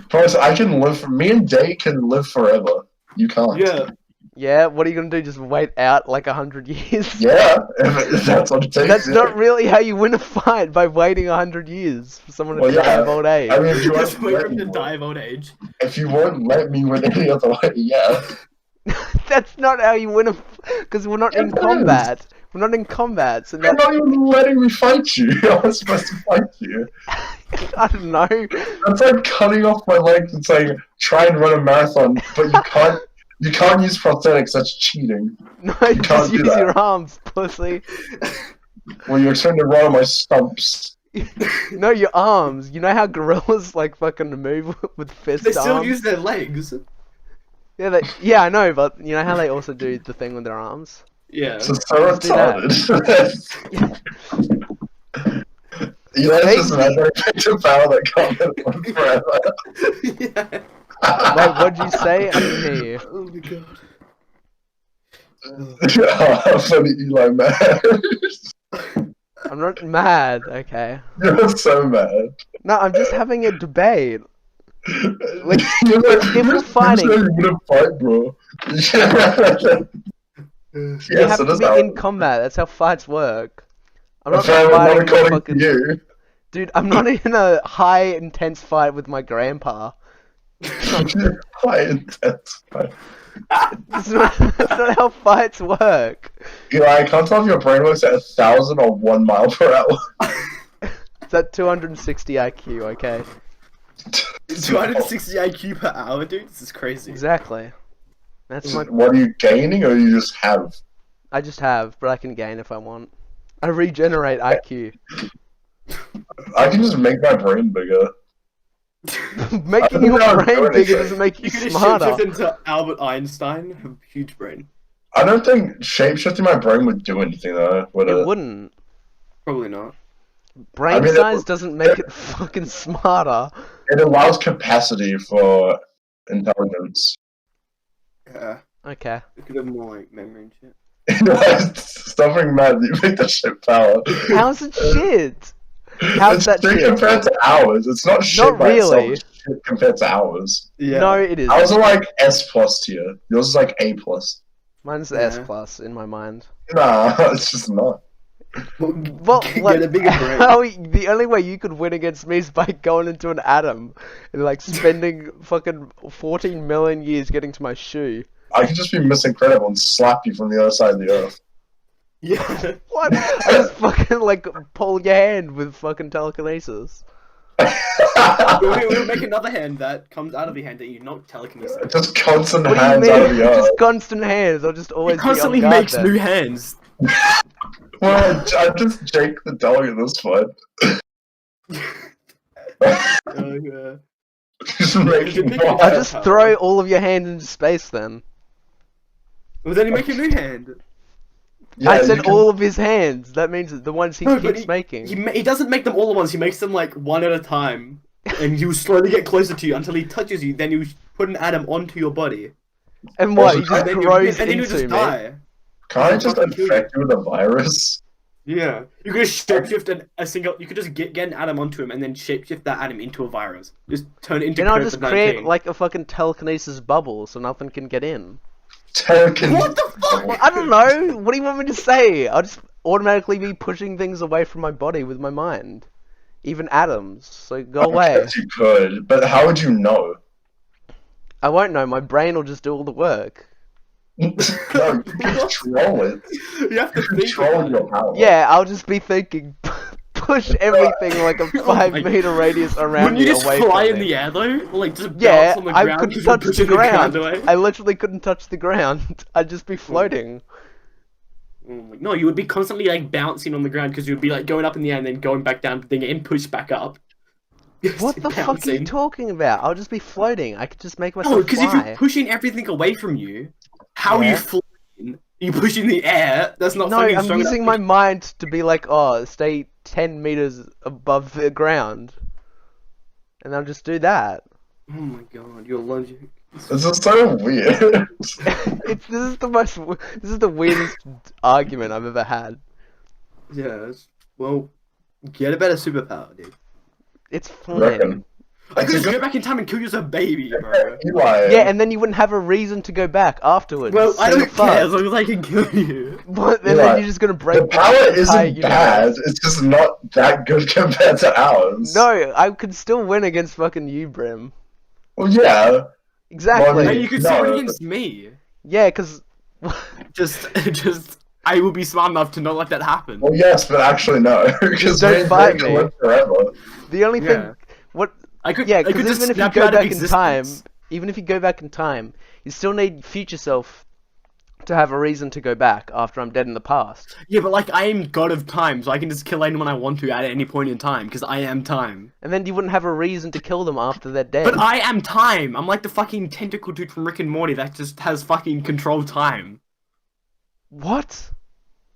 Plus, I can live. Me and Day can live forever. You can't. Yeah. Yeah, what are you gonna do? Just wait out like 100 years? Yeah, if that's what it takes. That's yeah. not really how you win a fight, by waiting 100 years for someone to Well, die yeah. of old age. I mean, if you Just won't wait for let him me to win- die of old age. if you won't let me win any other way, yeah. That's not how you win a... Because we're not in It is. combat. We're not in combat, so You're that... not even letting me fight you. I was supposed to fight you. I don't know. That's like cutting off my legs and saying, try and run a marathon, but you can't. You can't use prosthetics. That's cheating. No, can't just do use that. your arms, pussy. Well, you're trying to run on my stumps. No, your arms. You know how gorillas like fucking move with fist They still arms? use their legs. Yeah, yeah, I know, but you know how they also do the thing with their arms? Yeah. This is so Let's do that. retarded. Eli's just Maybe- imagining a power that can't live forever. Yeah. Wait, what'd you say? I didn't hear you. Oh my god. Oh, funny Eli, man. I'm not mad, okay. You're so mad. No, I'm just having a debate. Like, You're if we're fighting- You wouldn't fight, bro. Yes, You have it to is be how- in combat, that's how fights work. I'm not Apparently not fighting with according fucking... to you. Dude, I'm not in a high, intense fight with my grandpa. Quite intense. That's not how fights work. Eli, I can't tell if your brain works at 1,000 or 1 mile per hour. It's at 260 IQ, okay? 260 IQ per hour, dude? This is crazy. Exactly. That's my... What are you gaining, or you just have? I just have, but I can gain if I want. I regenerate IQ. I can just make my brain bigger. Making I your don't know how to brain do bigger anything. doesn't make you You could just smarter. shift into Albert Einstein, have a huge brain. I don't think shapeshifting my brain would do anything though. Would It it? wouldn't. Probably not. Brain I mean, size doesn't make it fucking smarter. it allows capacity for intelligence. Yeah. Okay. It could have more like memory and shit. Stop being mad. You make that shit power. How's it shit? How's It's that shit shit? compared to ours. It's not shit Not by itself. really. It's shit compared to ours. Yeah. No, it isn't. Ours are like S plus tier. Yours is like A plus. Mine's Yeah. S plus in my mind. Nah, it's just not. Well, Get like, a bigger brain. the only way you could win against me is by going into an atom and like spending fucking 14 million years getting to my shoe. I could just be Miss Incredible and slap you from the other side of the earth. Yeah. What? I just fucking like pull your hand with fucking telekinesis. We'll make another hand that comes out of the hand that you not telekinesis. Just constant What do you hands out of mean? the earth. Just constant hands. I'll just always It constantly be on guard makes then. new hands. Well, I just Jake the dog at this point. Yeah. Just making Make it- I'll just throw all of your hands into space then. Well, then you make a new hand. Yeah, I you said can- all of his hands. That means the ones he No, but keeps making. He doesn't make them all at once. He makes them like one at a time, and he will slowly get closer to you until he touches you. Then you put an atom onto your body, And what? He Also, just and grows then you into just me. die. Can I just fucking kill you. infect you with a virus? Yeah, you could just shapeshift a single. You could just get an atom onto him and then shapeshift that atom into a virus. Just turn it into. Then I'll just COVID-19. create like a fucking telekinesis bubble so nothing can get in. What the fuck? Well, I don't know. What do you want me to say? I'll just automatically be pushing things away from my body with my mind. Even atoms. So go away. Yes, you could, but how would you know? I won't know. My brain will just do all the work. No, you control it. You have to think Control about your it. power. Yeah, I'll just be thinking, push everything like a Oh 5-meter radius around Wouldn't you me just away fly from in me. the air though? Or, like just Yeah, bounce on the I ground couldn't 'cause you're touch the pushing ground. away? I literally couldn't touch the ground. I'd just be floating. No, you would be constantly like bouncing on the ground because you would be like going up in the air and then going back down, then getting pushed back up. What the fuck are you talking about? I'll just be floating. I could just make myself No, because if fly. you're pushing everything away from you, how are Yeah. you flying? You push in the air. That's not No, fucking I'm strong using enough. my mind to be like, oh, stay 10 meters above the ground. And I'll just do that. Oh my god, you're logic. This is so weird. This is the weirdest argument I've ever had. Yes. Well, get a better superpower, dude. It's fine. Reckon. I could It's just a go good- back in time and kill you as a baby, bro. Eli. Yeah, and then you wouldn't have a reason to go back afterwards. Well, I So don't care as fucked. long as I can kill you. But then, Eli, you're just gonna break The power entire isn't bad. universe. It's just not that good compared to ours. No, I could still win against fucking you, Brim. Well, yeah. Exactly. Well, No, you could No. still win against me. Yeah, because Just, I will be smart enough to not let that happen. Well, yes, but actually no, because don't we fight can me. live forever. the only Yeah. thing, what? I could, Yeah, I because could just even if you snap go out of back in time, existence. even if you go back in time, you still need future self to have a reason to go back after I'm dead in the past. Yeah, but like I am god of time, so I can just kill anyone I want to at any point in time because I am time. And then you wouldn't have a reason to kill them after they're dead. But I am time. I'm like the fucking tentacle dude from Rick and Morty that just has fucking control time. What?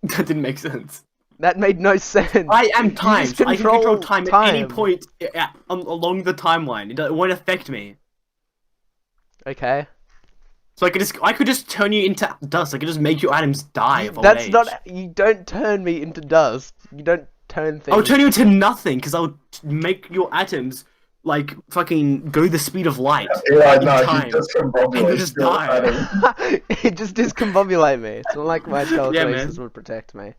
That didn't make sense. That made no sense. I am time, just so I can control control time at any time. point along the timeline. It won't affect me. Okay. So I could just turn you into dust. I could just make your atoms die of old That's age. not. You don't turn me into dust. You don't turn things. I'll turn you into nothing because I'll make your atoms like fucking go the speed of light. Eli, In no, time. he just And combobulates you just your die. atom. It just discombobulate me. It's not like my telekinesis man. would protect me.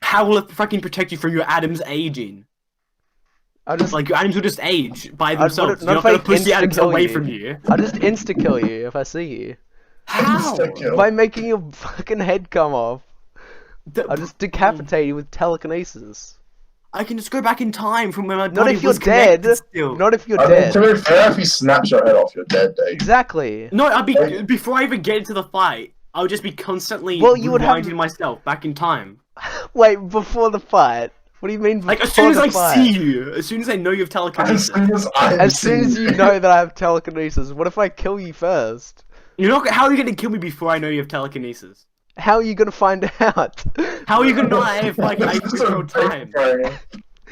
How will it fucking protect you from your atoms aging? I'll just, Like your atoms will just age by what themselves. if- You're not not if gonna I push the atoms insta-kill away you. from you. I'll just insta kill you if I see you. How? Insta-kill. By making your fucking head come off. The- I'll just decapitate you with telekinesis. I can just go back in time from when my Not body if you're was dead. connected still. Not if you're I mean, dead. to be fair, if he snaps your head off, you're dead, Dave. Exactly. No, I'd be before I even get into the fight. I would just be constantly Well, you would have- rewinding myself back in time. Wait, before the fight. What do you mean before Like as soon as the I fight? see you, as soon as I know you have As telekinesis, soon as I As soon as see you know that I have telekinesis, what if I kill you first? you're not. How are you gonna kill me before I know you have telekinesis? How are you gonna find out? How are you gonna know if like I This is control a big time? brain.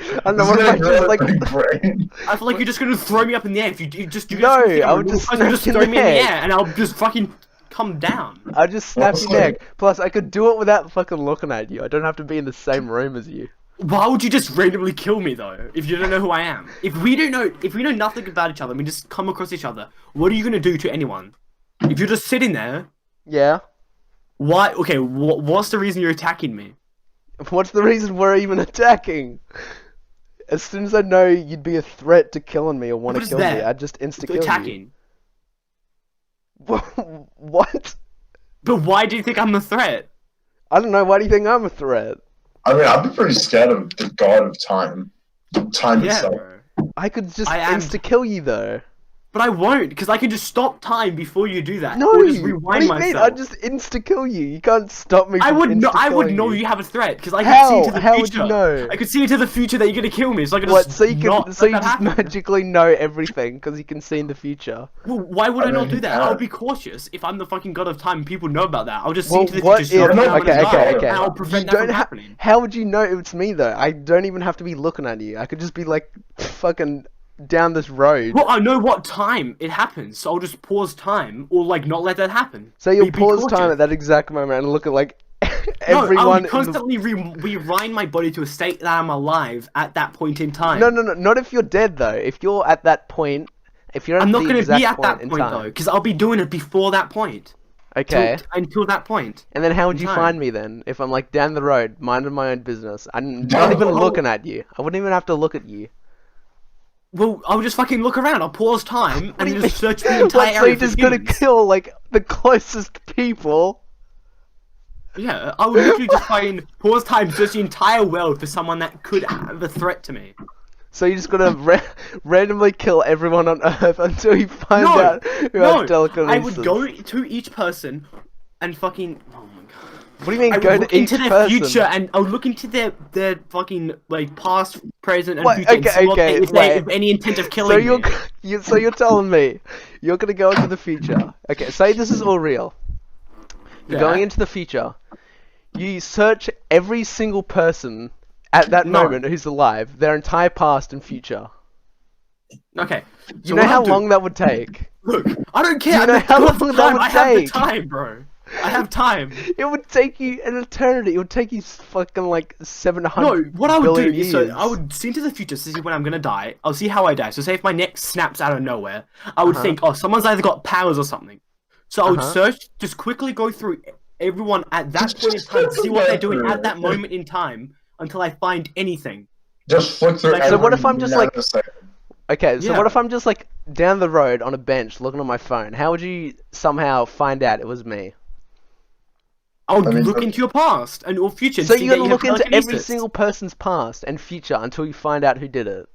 I don't know, what if I just like... brain. I feel like you're just gonna throw me up in the air if you just. No, I would just snap just your throw me in the neck. air and I'll just fucking come down. I'll just snap your Also- neck. Plus, I could do it without fucking looking at you. I don't have to be in the same room as you. Why would you just randomly kill me though? If you don't know who I am, if we know nothing about each other, and we just come across each other. What are you gonna do to anyone? If you're just sitting there, Yeah? why? Okay, what's the reason you're attacking me? What's the reason we're even attacking? As soon as I know you'd be a threat to killing me or want What to is kill me, that? I'd just insta-kill you. Attacking. What? But why do you think I'm a threat? I don't know, why do you think I'm a threat? I mean, I'd be pretty scared of the god of time. Time Yeah, itself. bro. I could just I am- insta-kill you though. But I won't, because I can just stop time before you do that. No! Or just What rewind do you mean? myself. I'd just insta-kill you. You can't stop me I from would know. I would insta-killing know you. you have a threat because I could How? see into the How future. would you know? I could see into the future that you're gonna kill me. So I could What? just So you not can, so let you that just happen. magically know everything because you can see in the future. Well, why would I, I not mean, do that? yeah. I'll be cautious. If I'm the fucking god of time, and people know about that. I'll just see Well, into the what future. if? so I know I'm Okay, gonna die, okay. And I'll You prevent that from don't happening. How would you know it's me though? I don't even have to be looking at you. I could just be like fucking down this road. Well, I know what time it happens, so I'll just pause time or like not let that happen. So you'll Be pause cautious. time at that exact moment and look at like No, everyone. I in would the- constantly rewind my body to a state that I'm alive at that point in time. No, not if you're dead though. If you're at that point, if you're at I'm not the going to exact be at that in point time. though, because I'll be doing it before that point. Okay. Until that point. And then how would in you time. find me then? If I'm like down the road, minding my own business. I'm Down not the even road? looking at you. I wouldn't even have to look at you. Well, I'll just fucking look around. I'll pause time What do and you just mean? search the entire What, so area you're for just gonna humans. kill like the closest people? Yeah, I would literally just find pause time, search the entire world for someone that could have a threat to me. So you're just gonna randomly kill everyone on Earth until you find No, out who no, has telekinesis. I would go to each person and fucking. Oh my god. What do you mean I go would look to each into their person? future and I would look into their fucking like past, present, and What? future and Okay, see what okay, if they wait. have any intent of So killing me. so you're telling me you're gonna go into the future. Okay, say this is all real. You're Yeah. going into the future. You search every single person at that No. moment who's alive, their entire past and future. Okay. Do so you know what how I'll do- long that would take? Look, I don't care. Do you I'm know the how god of long that time. would I have the take? time, bro. I have time. It would take you an eternity. It would take you fucking like 700 No, what I would do billion is so years. I would see into the future to see when I'm gonna die. I'll see how I die. So say if my neck snaps out of nowhere, I would Uh-huh. think, oh, someone's either got powers or something. So I would Uh-huh. search, just quickly go through everyone at that point in time to see what they're doing at that moment in time until I find anything. Just flick through. Like, so every what if I'm just, like- nanosecond. Okay, so Yeah. what if I'm just like down the road on a bench looking on my phone? How would you somehow find out it was me? I would I mean, look but- into your past and or future. So see you're that gonna you have look into every telekinesis. single person's past and future until you find out who did it.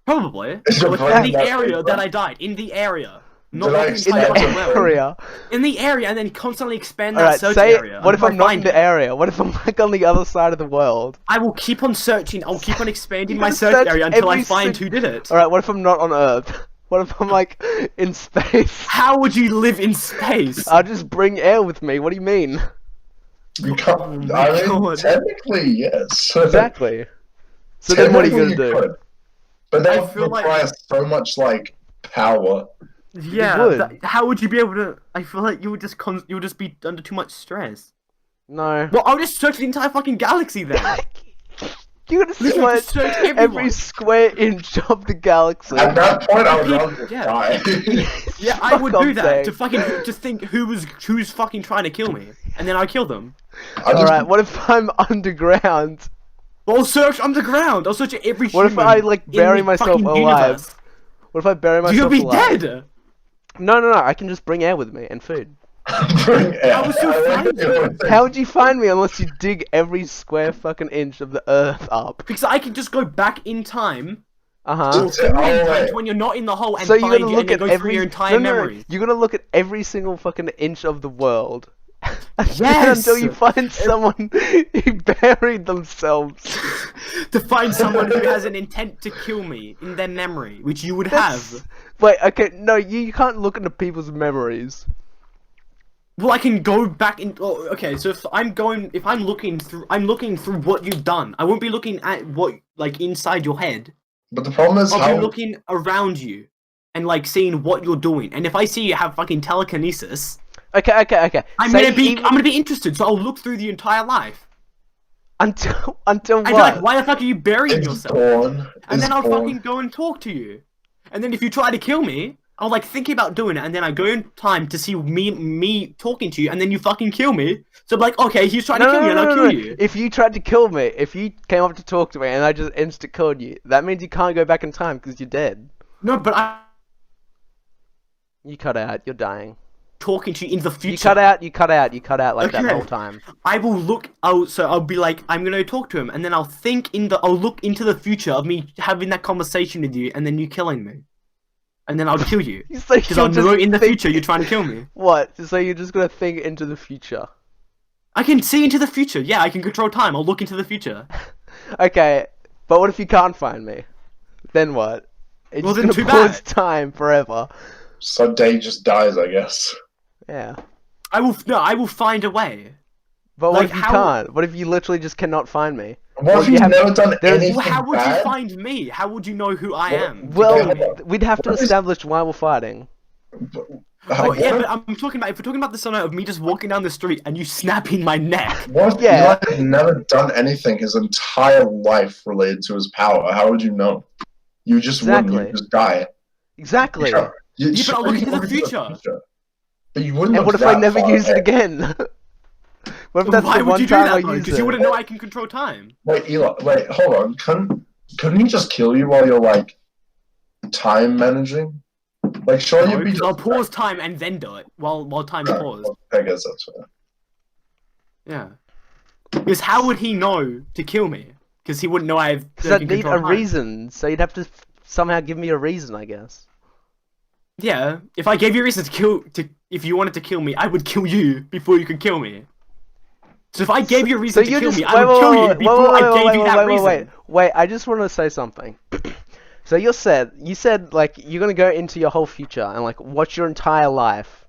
Probably. Is your But brain in the that area big, that bro? I died. In the area. Not Did I like the explain entire that fucking to world. Area. In the area and then constantly expand that Alright, search say area. what if until I'm I not in find the it. area? What if I'm like on the other side of the world? I will keep on searching. I'll keep on expanding You my gotta search search area until I every find sing- who did it. Alright, what if I'm not on Earth? What if I'm like in space? How would you live in space? I'll just bring air with me. What do you mean? You can't. Oh my I mean, God. technically, yes. Exactly. So then what are you gonna Technically, do? could. But that I would feel like- require so much like power. Yeah. would. How would you be able to? I feel like you would just you would just be under too much stress. No. Well, I'll just search the entire fucking galaxy then. You're gonna Literally, search just search every everyone. square inch of the galaxy. At that point, I would People- rather just yeah. die. Yeah, I would Fuck do off, that Dave. to fucking just think who's fucking trying to kill me, and then I kill them. I just, Alright, what if I'm underground? I'll search underground. I'll search every What if human I, like, in bury the myself fucking alive? universe. What if I bury myself You'll be alive? dead. No, I can just bring air with me and food. I was so frightened. How would you find me unless you dig every square fucking inch of the Earth up? Because I can just go back in time, Uh-huh. or Just- forward in oh, time wait. to when you're not in the hole, and So you're find gonna you, look and then at go every through your entire memories. You're gonna look at every single fucking inch of the world. Yes! Until you find someone who buried themselves. To find someone who has an intent to kill me in their memory, which you would That's- have. Wait, okay, no, you can't look into people's memories. Well, I can go back in. Oh, okay, so if I'm looking through what you've done. I won't be looking at what like inside your head. But the problem is I'll how be looking around you, and like seeing what you're doing. And if I see you have fucking telekinesis, Okay. I'm gonna be interested. So I'll look through the entire life. Until I'd be what? like, why the fuck are you burying it's yourself? born. And then I'll born. fucking go and talk to you. And then if you try to kill me, I'll like think about doing it, and then I go in time to see me talking to you, and then you fucking kill me. So I'm like, okay, he's trying to kill me, and I'll kill you. If you tried to kill me, if you came up to talk to me and I just insta killed you, that means you can't go back in time because you're dead. No, but You cut out. You're dying. talking to you in the future. You cut out like that the Okay. whole time. I will look. So I'll be like, I'm gonna talk to him, and then I'll look into the future of me having that conversation with you, and then you killing me, and then I'll kill you So because you'll I'll know just in the think- future you're trying to kill me. What? So you're just gonna think into the future? I can see into the future. Yeah, I can control time. I'll look into the future. Okay, but what if you can't find me? Then what? It's Well, just then gonna too pause bad. time forever. So Dage just dies, I guess. Yeah. I will find a way. But what Like, if you how- can't? What if you literally just cannot find me? What Well, if you he's have- never done there's- anything Well, how would bad? you find me? How would you know who I am? to Well, kill me? we'd have to What is- establish why we're fighting. Oh yeah, but I'm talking about if we're talking about the scenario of me just walking down the street and you snapping my neck. What if Yeah. Eli had never done anything his entire life related to his power? How would you know? You just wouldn't. Exactly. You just die. Exactly. Yeah, Yeah, but I'll look you into the look future. But you wouldn't. And look what if I that never far use it ahead. again? What if that's Why the would one you do time that I though? use Because you it? wouldn't know I can control time. Wait, Eli. Wait, hold on. Couldn't he just kill you while you're like time managing? Like, sure, No, you'd be. because I'll pause time and then do it while time's paused. I guess that's fair. Yeah. Because how would he know to kill me? Because he wouldn't know I have. Because I'd need a reason, so you'd have to somehow give me a reason, I guess. Yeah. If I gave you a reason if you wanted to kill me, I would kill you before you could kill me. So if I gave you a reason to kill me, I would kill you before I gave you that reason. Wait, I just want to say something. So you said like you're gonna go into your whole future and like watch your entire life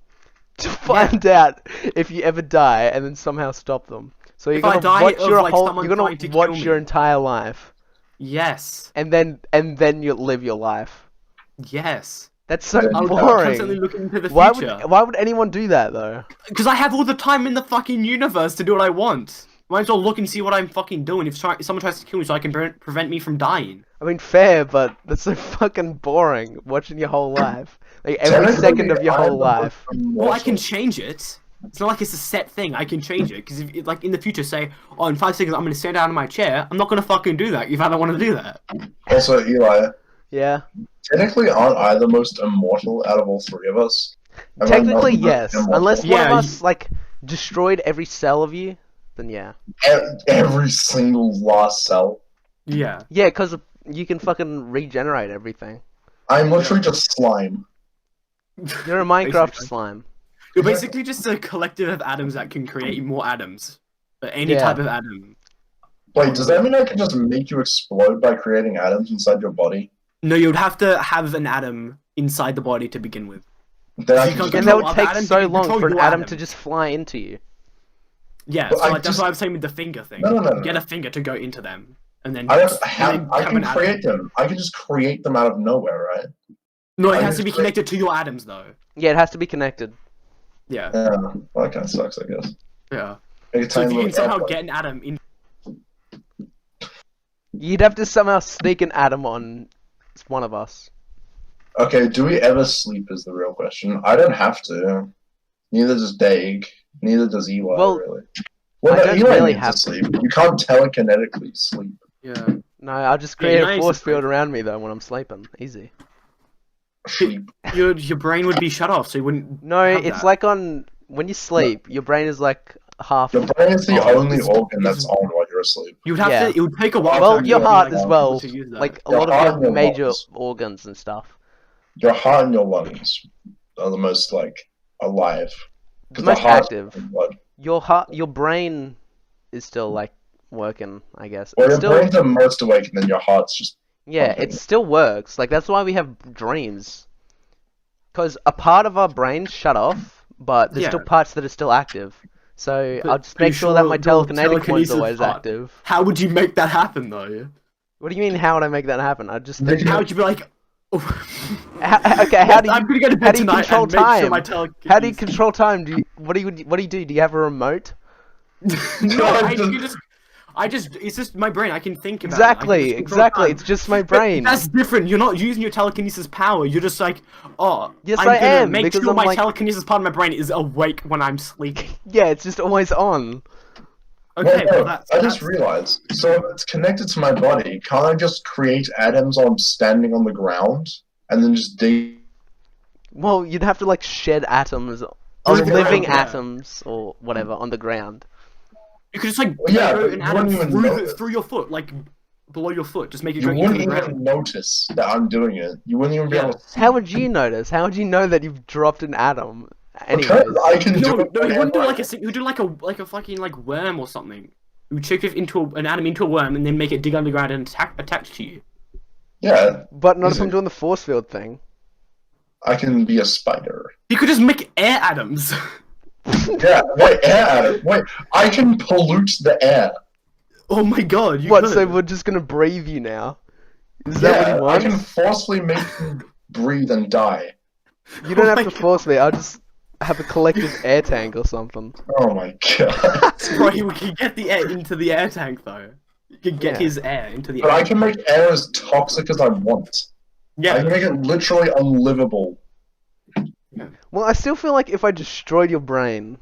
to find out if you ever die and then somehow stop them. So you're If I gonna die watch of, your like, whole, someone you're gonna trying to kill watch me. your entire life Yes. and then you live your life. Yes. That's so I'll constantly boring. look into the Why future. would anyone do that though? Because I have all the time in the fucking universe to do what I want. Might as well look and see what I'm fucking doing if someone tries to kill me so I can prevent me from dying. I mean, fair, but that's so fucking boring. Watching your whole life, like every Technically, second of your I'm whole the life. Well, I can immortal. change it. It's not like it's a set thing. I can change it. Because if, like, in the future, say, oh, in 5 seconds I'm going to stand out of my chair, I'm not going to fucking do that if I don't want to do that. Also, Eli, Yeah. technically, aren't I the most immortal out of all three of us? Am I not Technically, the most yes. immortal? Unless one Yeah, of us like destroyed every cell of you, then yeah. Every single last cell. Yeah. Yeah, because you can fucking regenerate everything. I'm literally just slime. You're a Minecraft Basically. slime. You're basically just a collective of atoms that can create more atoms. But any Yeah. type of atom. Wait, does that mean I can just make you explode by creating atoms inside your body? No, you'd have to have an atom inside the body to begin with. Then I You can can't just, And that would other take atoms, so you can long control for an your atom atom. to just fly into you. Yeah, But so I like, that's just- what I was saying with the finger thing. No. Get a finger to go into them. And then, I and don't have. then I have can an atom. create them. I can just create them out of nowhere, right? No, it I has can to be create- connected to your atoms though. Yeah, it has to be connected. Yeah. Yeah, well, that kind of sucks, I guess. Yeah. Make a So if tiny you can little somehow airplane. get an atom in You'd have to somehow sneak an atom on one of us. Okay, do we ever sleep? Is the real question. I don't have to. Neither does Dage. Neither does Eli. Well, really. Well, I no, don't Eli really needs have to sleep. You can't telekinetically sleep. Yeah. No, I'll just Yeah, create you're a not force used to field around me though when I'm sleeping. Easy. Sleep. Your brain would be shut off, so you wouldn't. No, have it's that. like on when you sleep, your brain is like half. Your brain is the Oh, only it's- organ it's- that's on while you're asleep. You'd have Yeah. to. It would take a while. Well, to Well, your actually, heart like, as well. able to use that. Like a Your lot heart of and your your major lungs. organs and stuff. Your heart and your lungs are the most like alive. The 'Cause most heart's active. in blood. Your brain is still like working, I guess. Well, It's your still, brain's the most awake, and then your heart's just. yeah, pumping. it still works. Like that's why we have dreams. Because a part of our brains shut off, but there's Yeah. still parts that are still active. So But I'll just are you make sure that sure my your telekinetic one's telekinesis always part- active. How would you make that happen though? What do you mean? How would I make that happen? I just They- How would you be like? okay. How do you I'm gonna go to bed how do you tonight control and make sure time? my telekinesis. How do you control time? What do you do? Do you have a remote? No, I I just, it's just my brain. I can think about Exactly, it. I can just control exactly. time. It's just my But brain. that's different. You're not using your telekinesis power. You're just like, oh, Yes, I'm I gonna am, make because sure I'm my like- telekinesis part of my brain is awake when I'm sleeping. Yeah, it's just always on. Okay, no, well that's. I just realized. So if it's connected to my body, can't I just create atoms while I'm standing on the ground and then just dig? Well, you'd have to like shed atoms, or Through the living ground, yeah. atoms, or whatever on the ground. You could just like Yeah, throw but an you atom wouldn't even know it. through your foot, like below your foot. Just make it You go into wouldn't the even ground. notice that I'm doing it. You wouldn't even be Yeah. able to. How would you notice? How would you know that you've dropped an atom? Anyways, Because I can No, do it. no, you wouldn't do whenever like a. You would do like a fucking like worm or something. You would shape it into an atom into a worm and then make it dig underground and attach to you. Yeah, but not if Easy. I'm doing the force field thing. I can be a spider. You could just make air atoms. Yeah, wait, air atom. Wait, I can pollute the air. Oh my god, you What? could. So we're just gonna breathe you now? Is that what Yeah, you I want? can forcefully make you breathe and die. You don't Oh have my to force me. I'll just have a collective air tank or something. Oh my god. Bro, we can get the air into the air tank though. You can get Yeah. his air into the But air I can make air as toxic as I want. I Yeah. can make it literally unlivable. Well, I still feel like if I destroyed your brain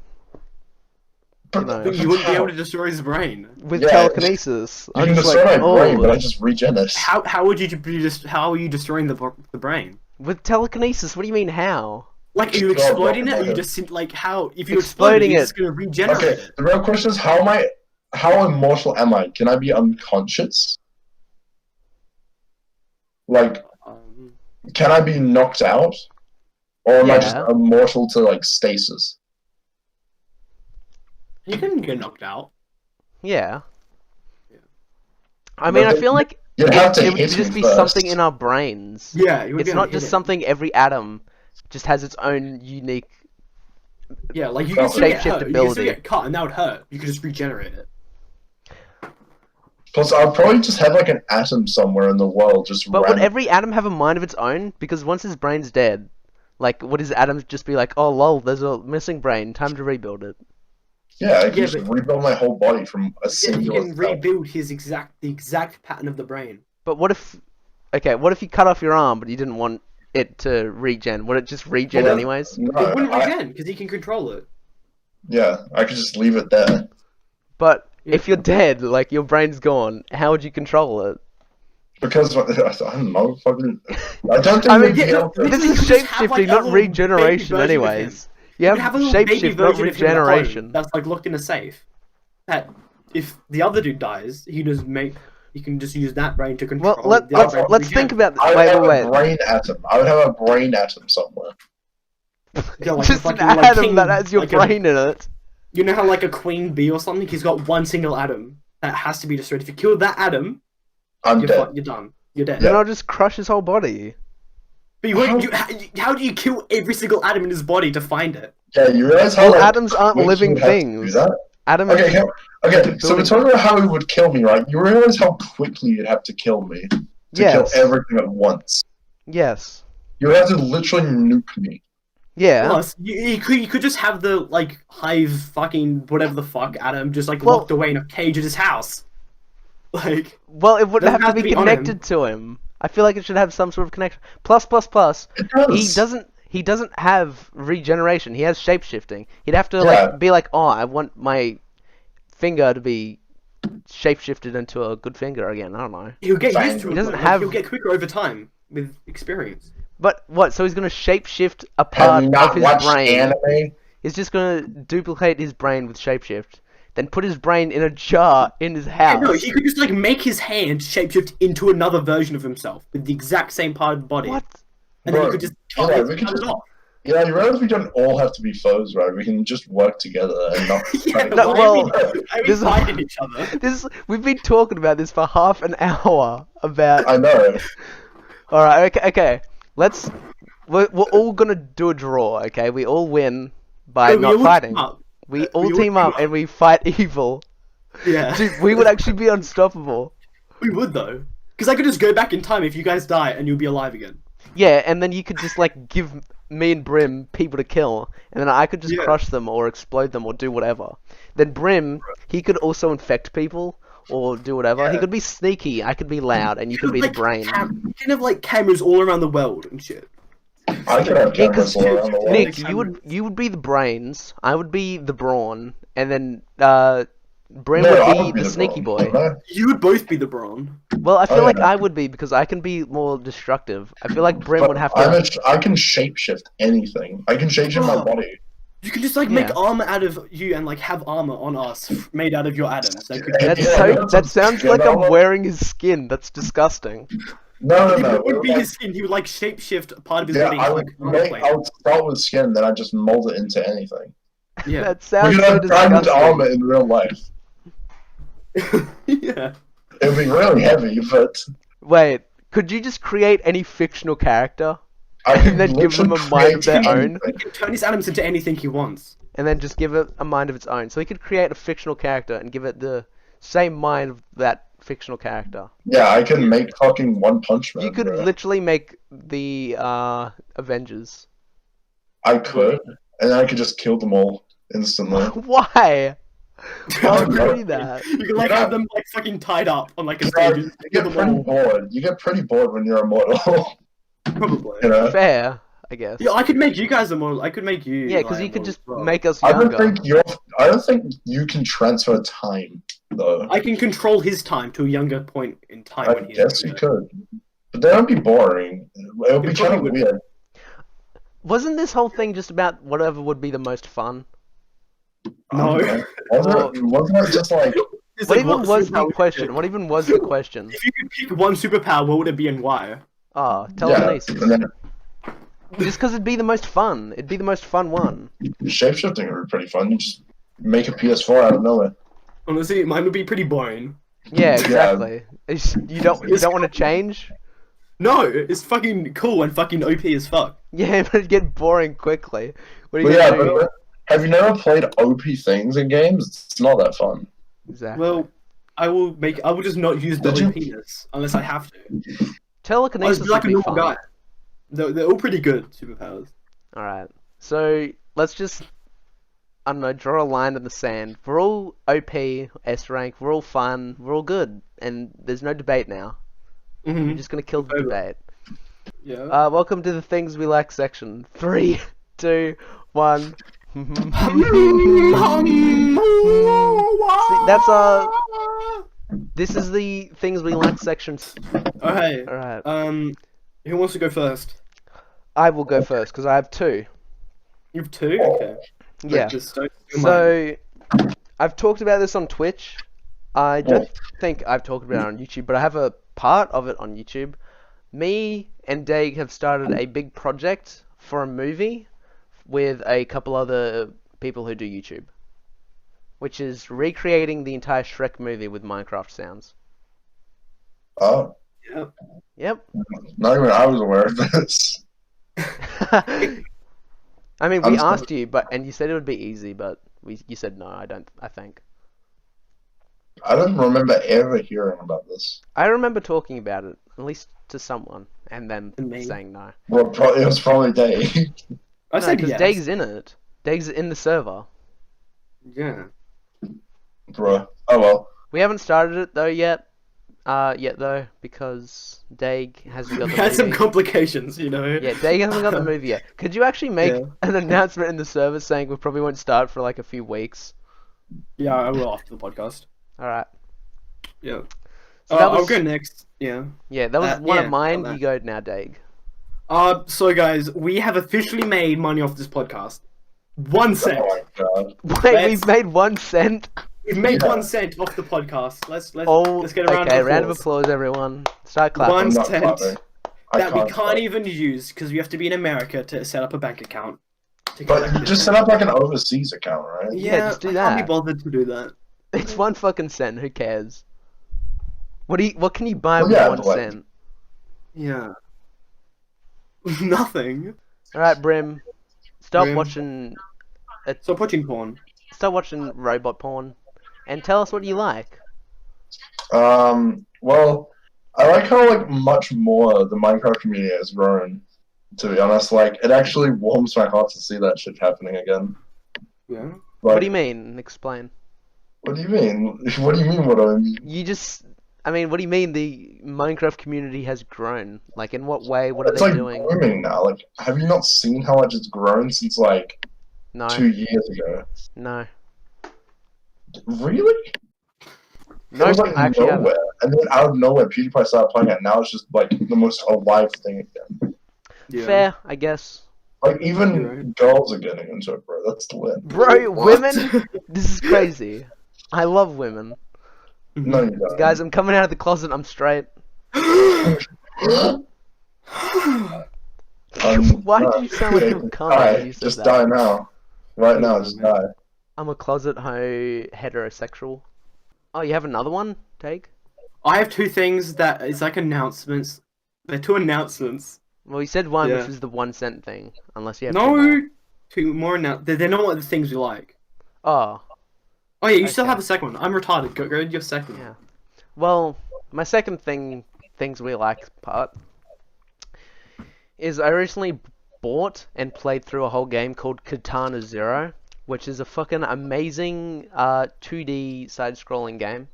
But know. But you wouldn't be able to destroy his brain. with Yeah, telekinesis, You I'm can just destroy like, my brain, but I oh, just regen it. How would you be just? How are you destroying the brain? with telekinesis. What do you mean how? Like, are you Oh, exploding it? Or okay. you just like how? If you Exploding explode it, you're it. just gonna regenerate Okay, it. the real question is how immortal am I? Can I be unconscious? Like, can I be knocked out? Or am I just Yeah. immortal to like stasis? You can get knocked out. Yeah. Yeah. I mean, I But feel like You'd have to it would hit just me be something first. in our brains. Yeah, you would It's be able not to just hit it. something every atom just has its own unique. Yeah, like you can still get Shapeshift hurt. You can ability. still get cut, and that would hurt. You could just regenerate it. Plus, I'll probably just have like an atom somewhere in the world just But would random. every atom have a mind of its own? Because once his brain's dead, like, would his atoms just be like, oh lol, there's a missing brain, time to rebuild it? Yeah, I can Yeah, just but- rebuild my whole body from a Yeah, you singular can cell. rebuild the exact pattern of the brain. But what if, okay, what if you cut off your arm, but you didn't want it to regen? Would it just regen Well, anyways? No, It wouldn't I- regen because he can control it. yeah, I could just leave it there. But Yeah. if you're dead, like your brain's gone, how would you control it? Because I don't know, fucking. I don't think I we'd mean, be yeah, able no, to. This You is could just have, like, shapeshifting, a not little baby regeneration, version of him. anyways. You You have could have a little baby shapeshift, not version of him at home regeneration. that's like locked in a safe. That if the other dude dies, he can just use that brain to control. Well, the other brain to let's regen. think about this. I would Wait, have wait, a wait. brain atom. I would have a brain atom somewhere. Yeah, like a Just an fucking, like, atom king- that has your like brain in it. You know how like a queen bee or something, he's got one single atom that has to be destroyed. If you kill that atom, I'm you're dead. you're done. You're dead. Then I'll just crush his whole body. But how do you kill every single atom in his body to find it? Yeah, you realize how Well, like, atoms aren't quick living you would have to do things. that? Atoms. Okay, okay. So we're building- talking about how he would kill me, right? You realize how quickly you'd have to kill me to Yes. kill everything at once. Yes. You would have to literally nuke me. Yeah. Plus, you could just have the like hive fucking whatever the fuck atom just like Well- locked away in a cage at his house. Like Well, it would Doesn't have to have be to be on connected to him. I feel like it should have some sort of connection. Plus. It does. He doesn't have regeneration. He has shapeshifting. He'd have to Yeah. like be like, oh, I want my finger to be shapeshifted into a good finger again. I don't know. he'll get Fine. used to it. He doesn't like, have- He'll get quicker over time with experience. But what? So he's gonna shapeshift a Have part you of not his watched brain. anime? He's just gonna duplicate his brain with shapeshift, then put his brain in a jar in his Yeah, house. no, he could just like make his hand shapeshift into another version of himself with the exact same part of the body, What? and then you Bro, could just yeah, cut we could it just- off. Yeah, you realize we don't all have to be foes, right? We can just work together and not. Yeah, No, why well, are we this- fighting each other? We've been talking about this for half an hour about. I know. All right, okay. We're all gonna do a draw, okay? We all win, by No, we not all fighting. team up. We all team up and we fight evil. Yeah. Dude, we would actually be unstoppable. We would though, because I could just go back in time if you guys die and you'll be alive again. Yeah, and then you could just like give me and Brim people to kill, and then I could just Yeah. crush them or explode them or do whatever. Then Brim, he could also infect people or do whatever. He Yeah. could be sneaky, I could be loud, and you could be the brain. You can have like cameras all around the world and shit. I could have Yeah, cameras 'cause all around the world. Nick, you would be the brains, I would be the brawn, and then Brim No, I would be the sneaky brawn, boy. wouldn't You would both be the Brawn. Well, I feel Oh, like yeah. I would be because I can be more destructive. I feel like I? Brim would have But to. I can shapeshift anything. I can shapeshift my Oh. body. You can just like Yeah. make armor out of you and like have armor on us made out of your atoms. That could That's Yeah, so. that's That a sounds skin like I'm armor. wearing his skin. That's disgusting. No, It no. would be like- his skin. He would like shapeshift part of his Yeah, body. I into, would like, armor plate. I would start with skin, then I just mold it into anything. Yeah. That We sounds could so have diamond disgusting. armor in real life. Yeah. It would be really heavy, but Wait, could you just create any fictional character I And could then give them literally a mind of their create own? anything. He can turn his atoms into anything he wants. and then just give it a mind of its own? So he could create a fictional character and give it the same mind of that fictional character. Yeah, I can make fucking One Punch Man. You could bro. literally make the Avengers. I could, and I could just kill them all instantly. Why? Why would you know. do that? You can like Yeah. have them like fucking tied up on like a You stage. get, and you kill get them pretty all. bored. You get pretty bored when you're immortal. Probably. You know. Fair, I guess. Yeah, I could make you guys immortal. I could make you. Yeah, because like, you could immortal just as well. make us I don't younger. think you're. I don't think you can transfer time though. I can control his time to a younger point in time I when he's. guess you could, but that would be boring. It would be It kind probably of would. weird. Wasn't this whole thing just about whatever would be the most fun? No. Wasn't it just like It's What like, even was the superpower would question? you What even was the question? pick? If you could pick one superpower, what would it be and why? Oh, yeah, telekinesis. and then Just because it'd be the most fun. It'd be the most fun one. shapeshifting would be pretty fun. You just make a PS4 out of nowhere. Honestly, mine would be pretty boring. Yeah, exactly. You don't want to change? No, it's fucking cool and fucking OP as fuck. Yeah, but it'd get boring quickly. What are you But yeah, gonna do? but have you never played OP things in games? It's not that fun. Exactly. Well, I will just not use the Did you- OPness unless I have to. I'll Telekinesis just be like would a be normal fun. guy. They're all pretty good superpowers. Alright. So, let's just, I don't know, draw a line in the sand. We're all OP, S rank, we're all fun, we're all good. And there's no debate now. We're Mm-hmm. just gonna kill the Over. debate. Yeah. Welcome to the things we like section. 3, 2, 1. See, that's this is the things we like section. Oh hey. Alright. Who wants to go first? I will go first because I have 2. You have two. Okay. Yeah. Just don't steal mine. So, I've talked about this on Twitch. I don't think I've talked about it on YouTube, but I have a part of it on YouTube. Me and Dage have started a big project for a movie with a couple other people who do YouTube, which is recreating the entire Shrek movie with Minecraft sounds. Oh, Yeah. Yep. not even I was aware of this. I mean, I'm we sorry. asked you, and you said it would be easy, but you said no. I think. I don't remember ever hearing about this. I remember talking about it, at least to someone, and them To me. saying no. Well, it was probably Day. I No, said because yes. Dage's in it. Dage's in the server. Yeah. Bruh. Oh well. We haven't started it though yet. Because Dage hasn't got We the had some movie. complications, you know. Yeah, Dage hasn't got the movie yet. Could you actually make Yeah. an announcement in the server saying we probably won't start for like a few weeks? Yeah, I will after the podcast. All right. Yeah. So that I'll was- go next. Yeah. Yeah, that was one yeah, of mine. got You that. go now, Dage. So guys, we have officially made money off this podcast. 1 cent. Oh my god. Wait, Let's- we've made 1 cent. We've made Yeah. 1 cent off the podcast. Let's Oh, let's get a round okay. of applause. Round of applause, everyone. Start clapping. One I'm not cent clapping. I that we can't clap. even use because we have to be in America to set up a bank account. To But collect you it. just set up like an overseas account, right? Yeah, just do I can't that. be bothered to do that. It's 1 fucking cent. Who cares? What can you buy Well, with yeah, 1 but, like- cent? Yeah. Nothing. All right, Brim. Stop Brim. watching Stop watching porn. Start watching robot porn, and tell us what you like. Well, I like how like much more the Minecraft community has grown. To be honest, like it actually warms my heart to see that shit happening again. Yeah. Like, What do you mean? Explain. What do you mean? What do you mean? What do I mean? What do you mean the Minecraft community has grown? Like, in what way? What are It's they like doing? booming now. Like, have you not seen how much it's grown since like No, 2 years ago? no. Really? No, It was like I actually haven't. nowhere, and then out of nowhere, PewDiePie started playing it. Now it's just like the most alive thing again. Yeah. Fair, I guess. Like even You're right. girls are getting into it, bro. That's lit. Bro, What? women? This is crazy. I love women. No, you don't. Guys, I'm coming out of the closet, I'm straight. Why no. did you sound like you were coming Die. when you said Just that? die now. Right now, just die. I'm a closet heterosexual. Oh, you have another one, Take? I have two things that it's like announcements. They're two announcements. Well, you said one, Yeah. which was the 1 cent thing. Unless you have two more. No, two more now. They're not like the things we like. Oh, Oh yeah, you still Okay. have a second one. I'm retarded. Go to your second. yeah. Well, my second things we like part, is I recently bought and played through a whole game called Katana Zero, which is a fucking amazing 2D side-scrolling game.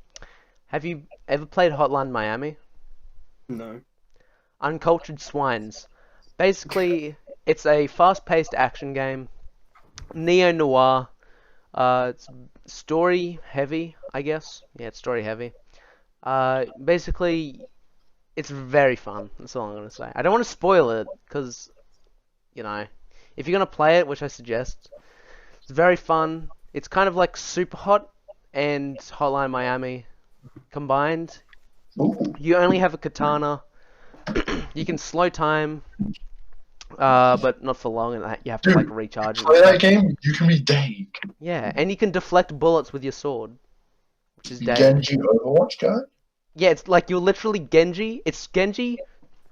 Have you ever played Hotline Miami? No. Uncultured Swines. Basically, it's a fast-paced action game, neo-noir. It's story-heavy, I guess. Yeah, it's story-heavy. Basically, it's very fun. That's all I'm gonna say. I don't want to spoil it, because, you know, if you're gonna play it, which I suggest, it's very fun. It's kind of like Super Hot and Hotline Miami combined. Ooh. You only have a katana. You can slow time, but not for long, and you have to like recharge. Play that game, you can be Dage. Yeah, and you can deflect bullets with your sword, which is Dage. Genji Overwatch guy? Yeah, it's like you're literally Genji. It's Genji,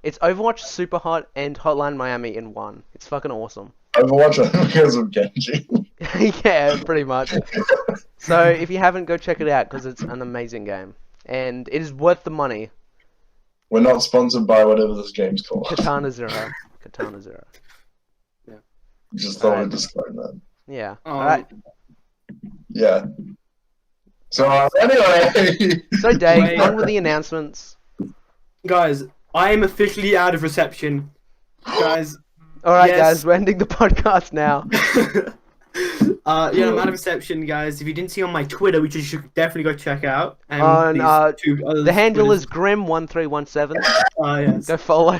it's Overwatch, Super Hot, and Hotline Miami in one. It's fucking awesome. Overwatch because of Genji. Yeah, pretty much. So if you haven't, go check it out because it's an amazing game, and it is worth the money. We're not sponsored by whatever this game's called. Katana Zero. Katana Zero. Just thought Alright. we'd disclaim that. Yeah. Um, Alright. Yeah. So anyway. So Dave, Wait. on with the announcements. Guys, I am officially out of reception. Guys. Alright Yes. guys, we're ending the podcast now. Yeah, I'm out of reception, guys. If you didn't see on my Twitter, which you should definitely go check out. And On, these two other The handle Twitters- is Grim1317. yes. Go follow.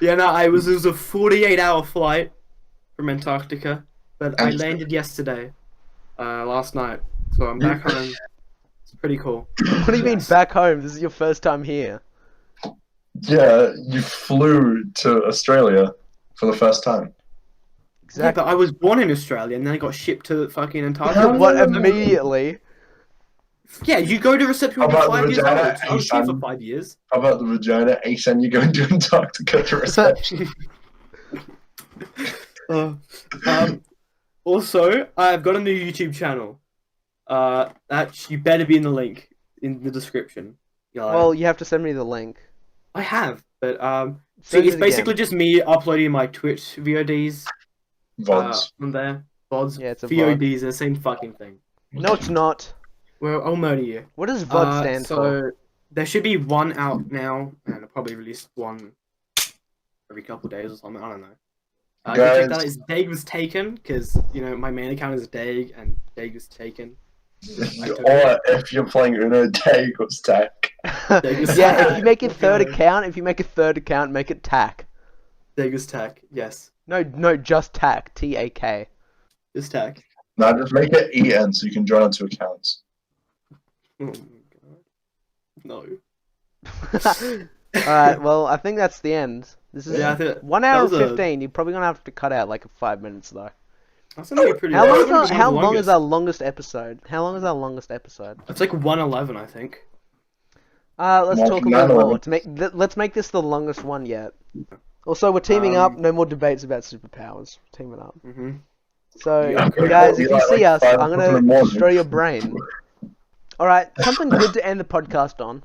Yeah, no, it was a 48-hour flight from Antarctica, but I landed yesterday, last night. So I'm back home. It's pretty cool. What do you mean back home? This is your first time here. Yeah, you flew to Australia for the first time. Yeah, but I was born in Australia and then I got shipped to fucking Antarctica. How- What, immediately? Yeah, you go to reception when How you're about 5 the years vagina old. I was here for and 5 years. How about the vagina? And you going to Antarctica to reception. Also, I've got a new YouTube channel. That you better be in the link in the description. Yeah, Well, you have to send me the link. I have, but see, Send it's it again. basically just me uploading my Twitch VODs VODs. on there. VODs, Yeah, it's a VOD. VODs, are the same fucking thing. No, it's not. Well, I'll murder you. What does VOD stand so for? there should be one out now, and I'll probably release one every couple of days or something. I don't know. Go check that out. Guys. Dage was taken because my main account is Dage, and Dage was taken. Or if you're playing Uno, Dage was tech. Yeah, if you make a third account, make it TAC. Dage was tech. Yes, No, just TAC. TAK. just tech. Now just make it EN so you can join on 2 accounts. Oh my god. No. Alright, well, I think that's the end. This is Yeah, I think 1 hour that was and 15. You're probably gonna have to cut out like 5 minutes though. That's gonna be pretty. How that's long gonna is be our, one how of the long is longest. our longest episode? How long is our longest episode? It's like 111, I think. Let's Well, talk a little 9/11. more. Let's make this the longest one yet. Also, we're teaming up. No more debates about superpowers. Teaming up. Mhm. So, Yeah, guys, if you like see us, 5 I'm o'clock in the gonna morning. destroy your brain. Alright, something good to end the podcast on.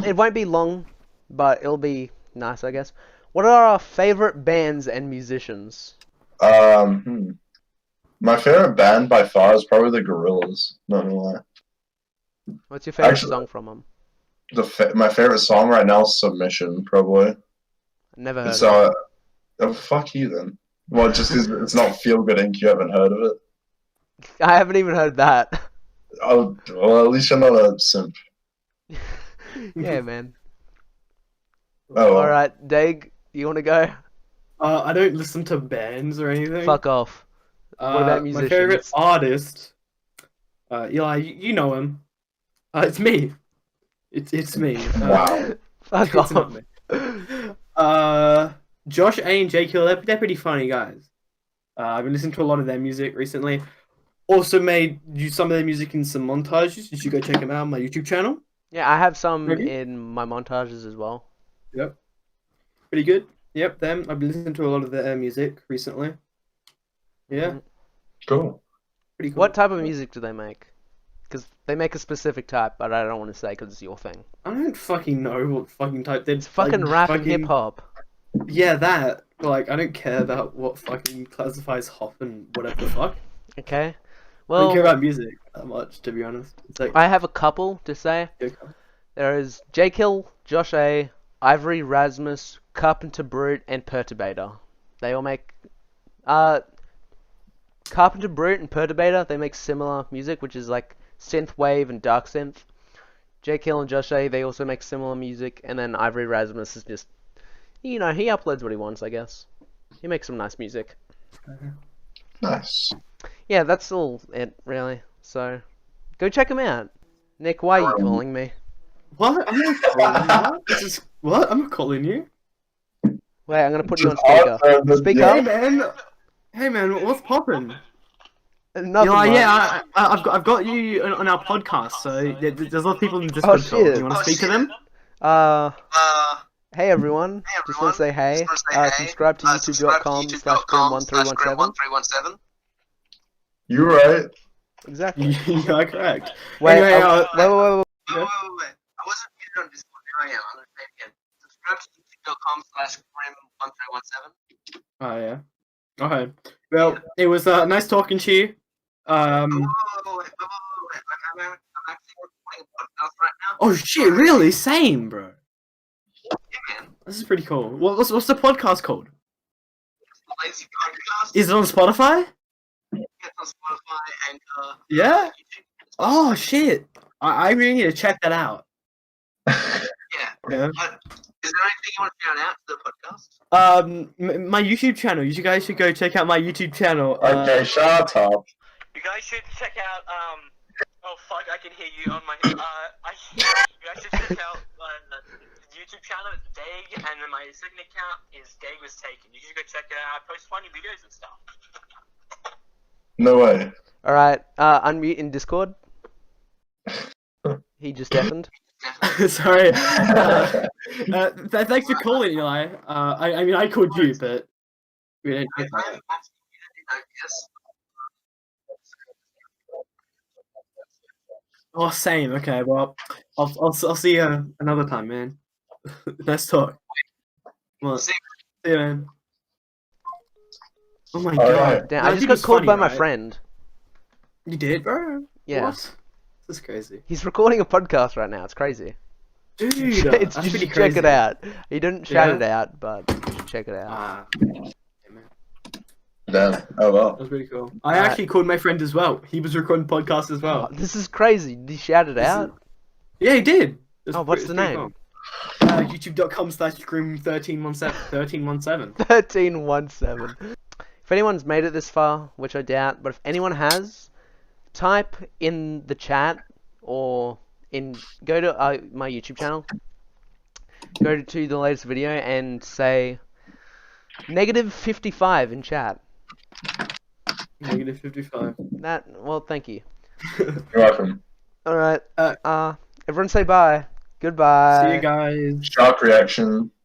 It won't be long, but it'll be nice, I guess. What are our favorite bands and musicians? My favorite band by far is probably the Gorillaz. Not gonna lie. What's your favorite Actually- song from them? My favorite song right now is Submission, probably. Never heard It's of it. oh, fuck you then. Well, just 'cause it's not Feel Good Inc. You haven't heard of it. I haven't even heard that. Oh, well, at least you're not a simp. Yeah, man. Oh, well. Alright, Dage, you wanna go? I don't listen to bands or anything. Fuck off. What about My favorite musicians? artist, Eli, you know him. It's me. It's me. Wow. Fuck it's not off. me. Josh A and Jake Hill, they're pretty funny guys. I've been listening to a lot of their music recently. Also made some of their music in some montages. You should go check them out on my YouTube channel. Yeah, I have some Maybe? in my montages as well. Yep. Pretty good. Yep, them. I've been listening to a lot of their music recently. Yeah, Cool. pretty cool. What type of music do they make? Because they make a specific type, but I don't want to say because it's your thing. I don't fucking know what fucking type they're It's fucking like, rap and hip hop. Yeah, that. Like, I don't care about what fucking classifies hop and whatever the fuck. Okay. I Well, don't care about music that much, to be honest. It's like, I have a couple to say. There is Jake Hill, Josh A, Ivory Rasmus, Carpenter Brute, and Perturbator. They all make Carpenter Brute and Perturbator, they make similar music, which is like synth wave and dark synth. Jake Hill and Josh A, they also make similar music, and then Ivory Rasmus is just, he uploads what he wants, I guess. He makes some nice music. Nice. Yeah, that's all it, really. So, go check him out. Nick, why are you calling me? what? I'm not calling you. What? I'm not calling you. Wait, I'm gonna put you on Just speaker. answer the- Speak yeah. up. Hey man, what's poppin'? Nothing much. I've got you on our podcast, so there's a lot of people in the Discord call. shit. You want to speak to them? Hey everyone. Just want to say hey. Subscribe to youtube.com/grim1317. You right. Exactly. You are correct. Wait, Anyway, wait. I wasn't muted on Discord. Now I am. I'm gonna say it again. Subscribe to youtube.com/grim1317. Oh yeah. Okay. Well, it was nice talking to you. Wait. I'm actually recording a podcast right now. Oh shit! Really? Same, bro. Yeah, man. This is pretty cool. What's the podcast called? It's the Lazy Podcast. Is it on Spotify? It's on Spotify and Yeah. YouTube. Oh shit! I really need to check that out. Yeah. Yeah. Is there anything you want to shout out to the podcast? My YouTube channel. You guys should go check out my YouTube channel. Okay, shut up. You guys should check out, oh fuck, I can hear you on my, you guys should check out, the YouTube channel, it's Dage, and then my second account is Dage Was Taken. You should go check it out, I post funny videos and stuff. No way. Alright, unmute in Discord. He just deafened. Sorry. Thanks for calling, Eli. I mean, I called you, but we didn't get that. I'm actually muted, I guess. Oh, same. Okay, well, I'll see you another time, man. Nice talk. Well, see you, man. Oh my god. Alright. Damn, That I just dude got was called funny, by my right? friend. You did, bro? Yeah. What? This is crazy. He's recording a podcast right now. It's crazy. Dude, It's that's just pretty check crazy. it out. He didn't shout Yeah? it out, but you should check it out. Ah, Damn. Oh well. that's pretty cool. I actually called my friend as well. He was recording podcasts as well. Oh, this is crazy. Did he shout it out? Yeah, he did. It's Oh, what's it's the pretty name? cool. YouTube.com/Grim1317. 1317. 1317. If anyone's made it this far, which I doubt, but if anyone has, type in the chat or go to my YouTube channel, go to the latest video and say -55 in chat. -55. Well, thank you. You're welcome. Alright, everyone say bye. Goodbye. See you guys. Shark reaction.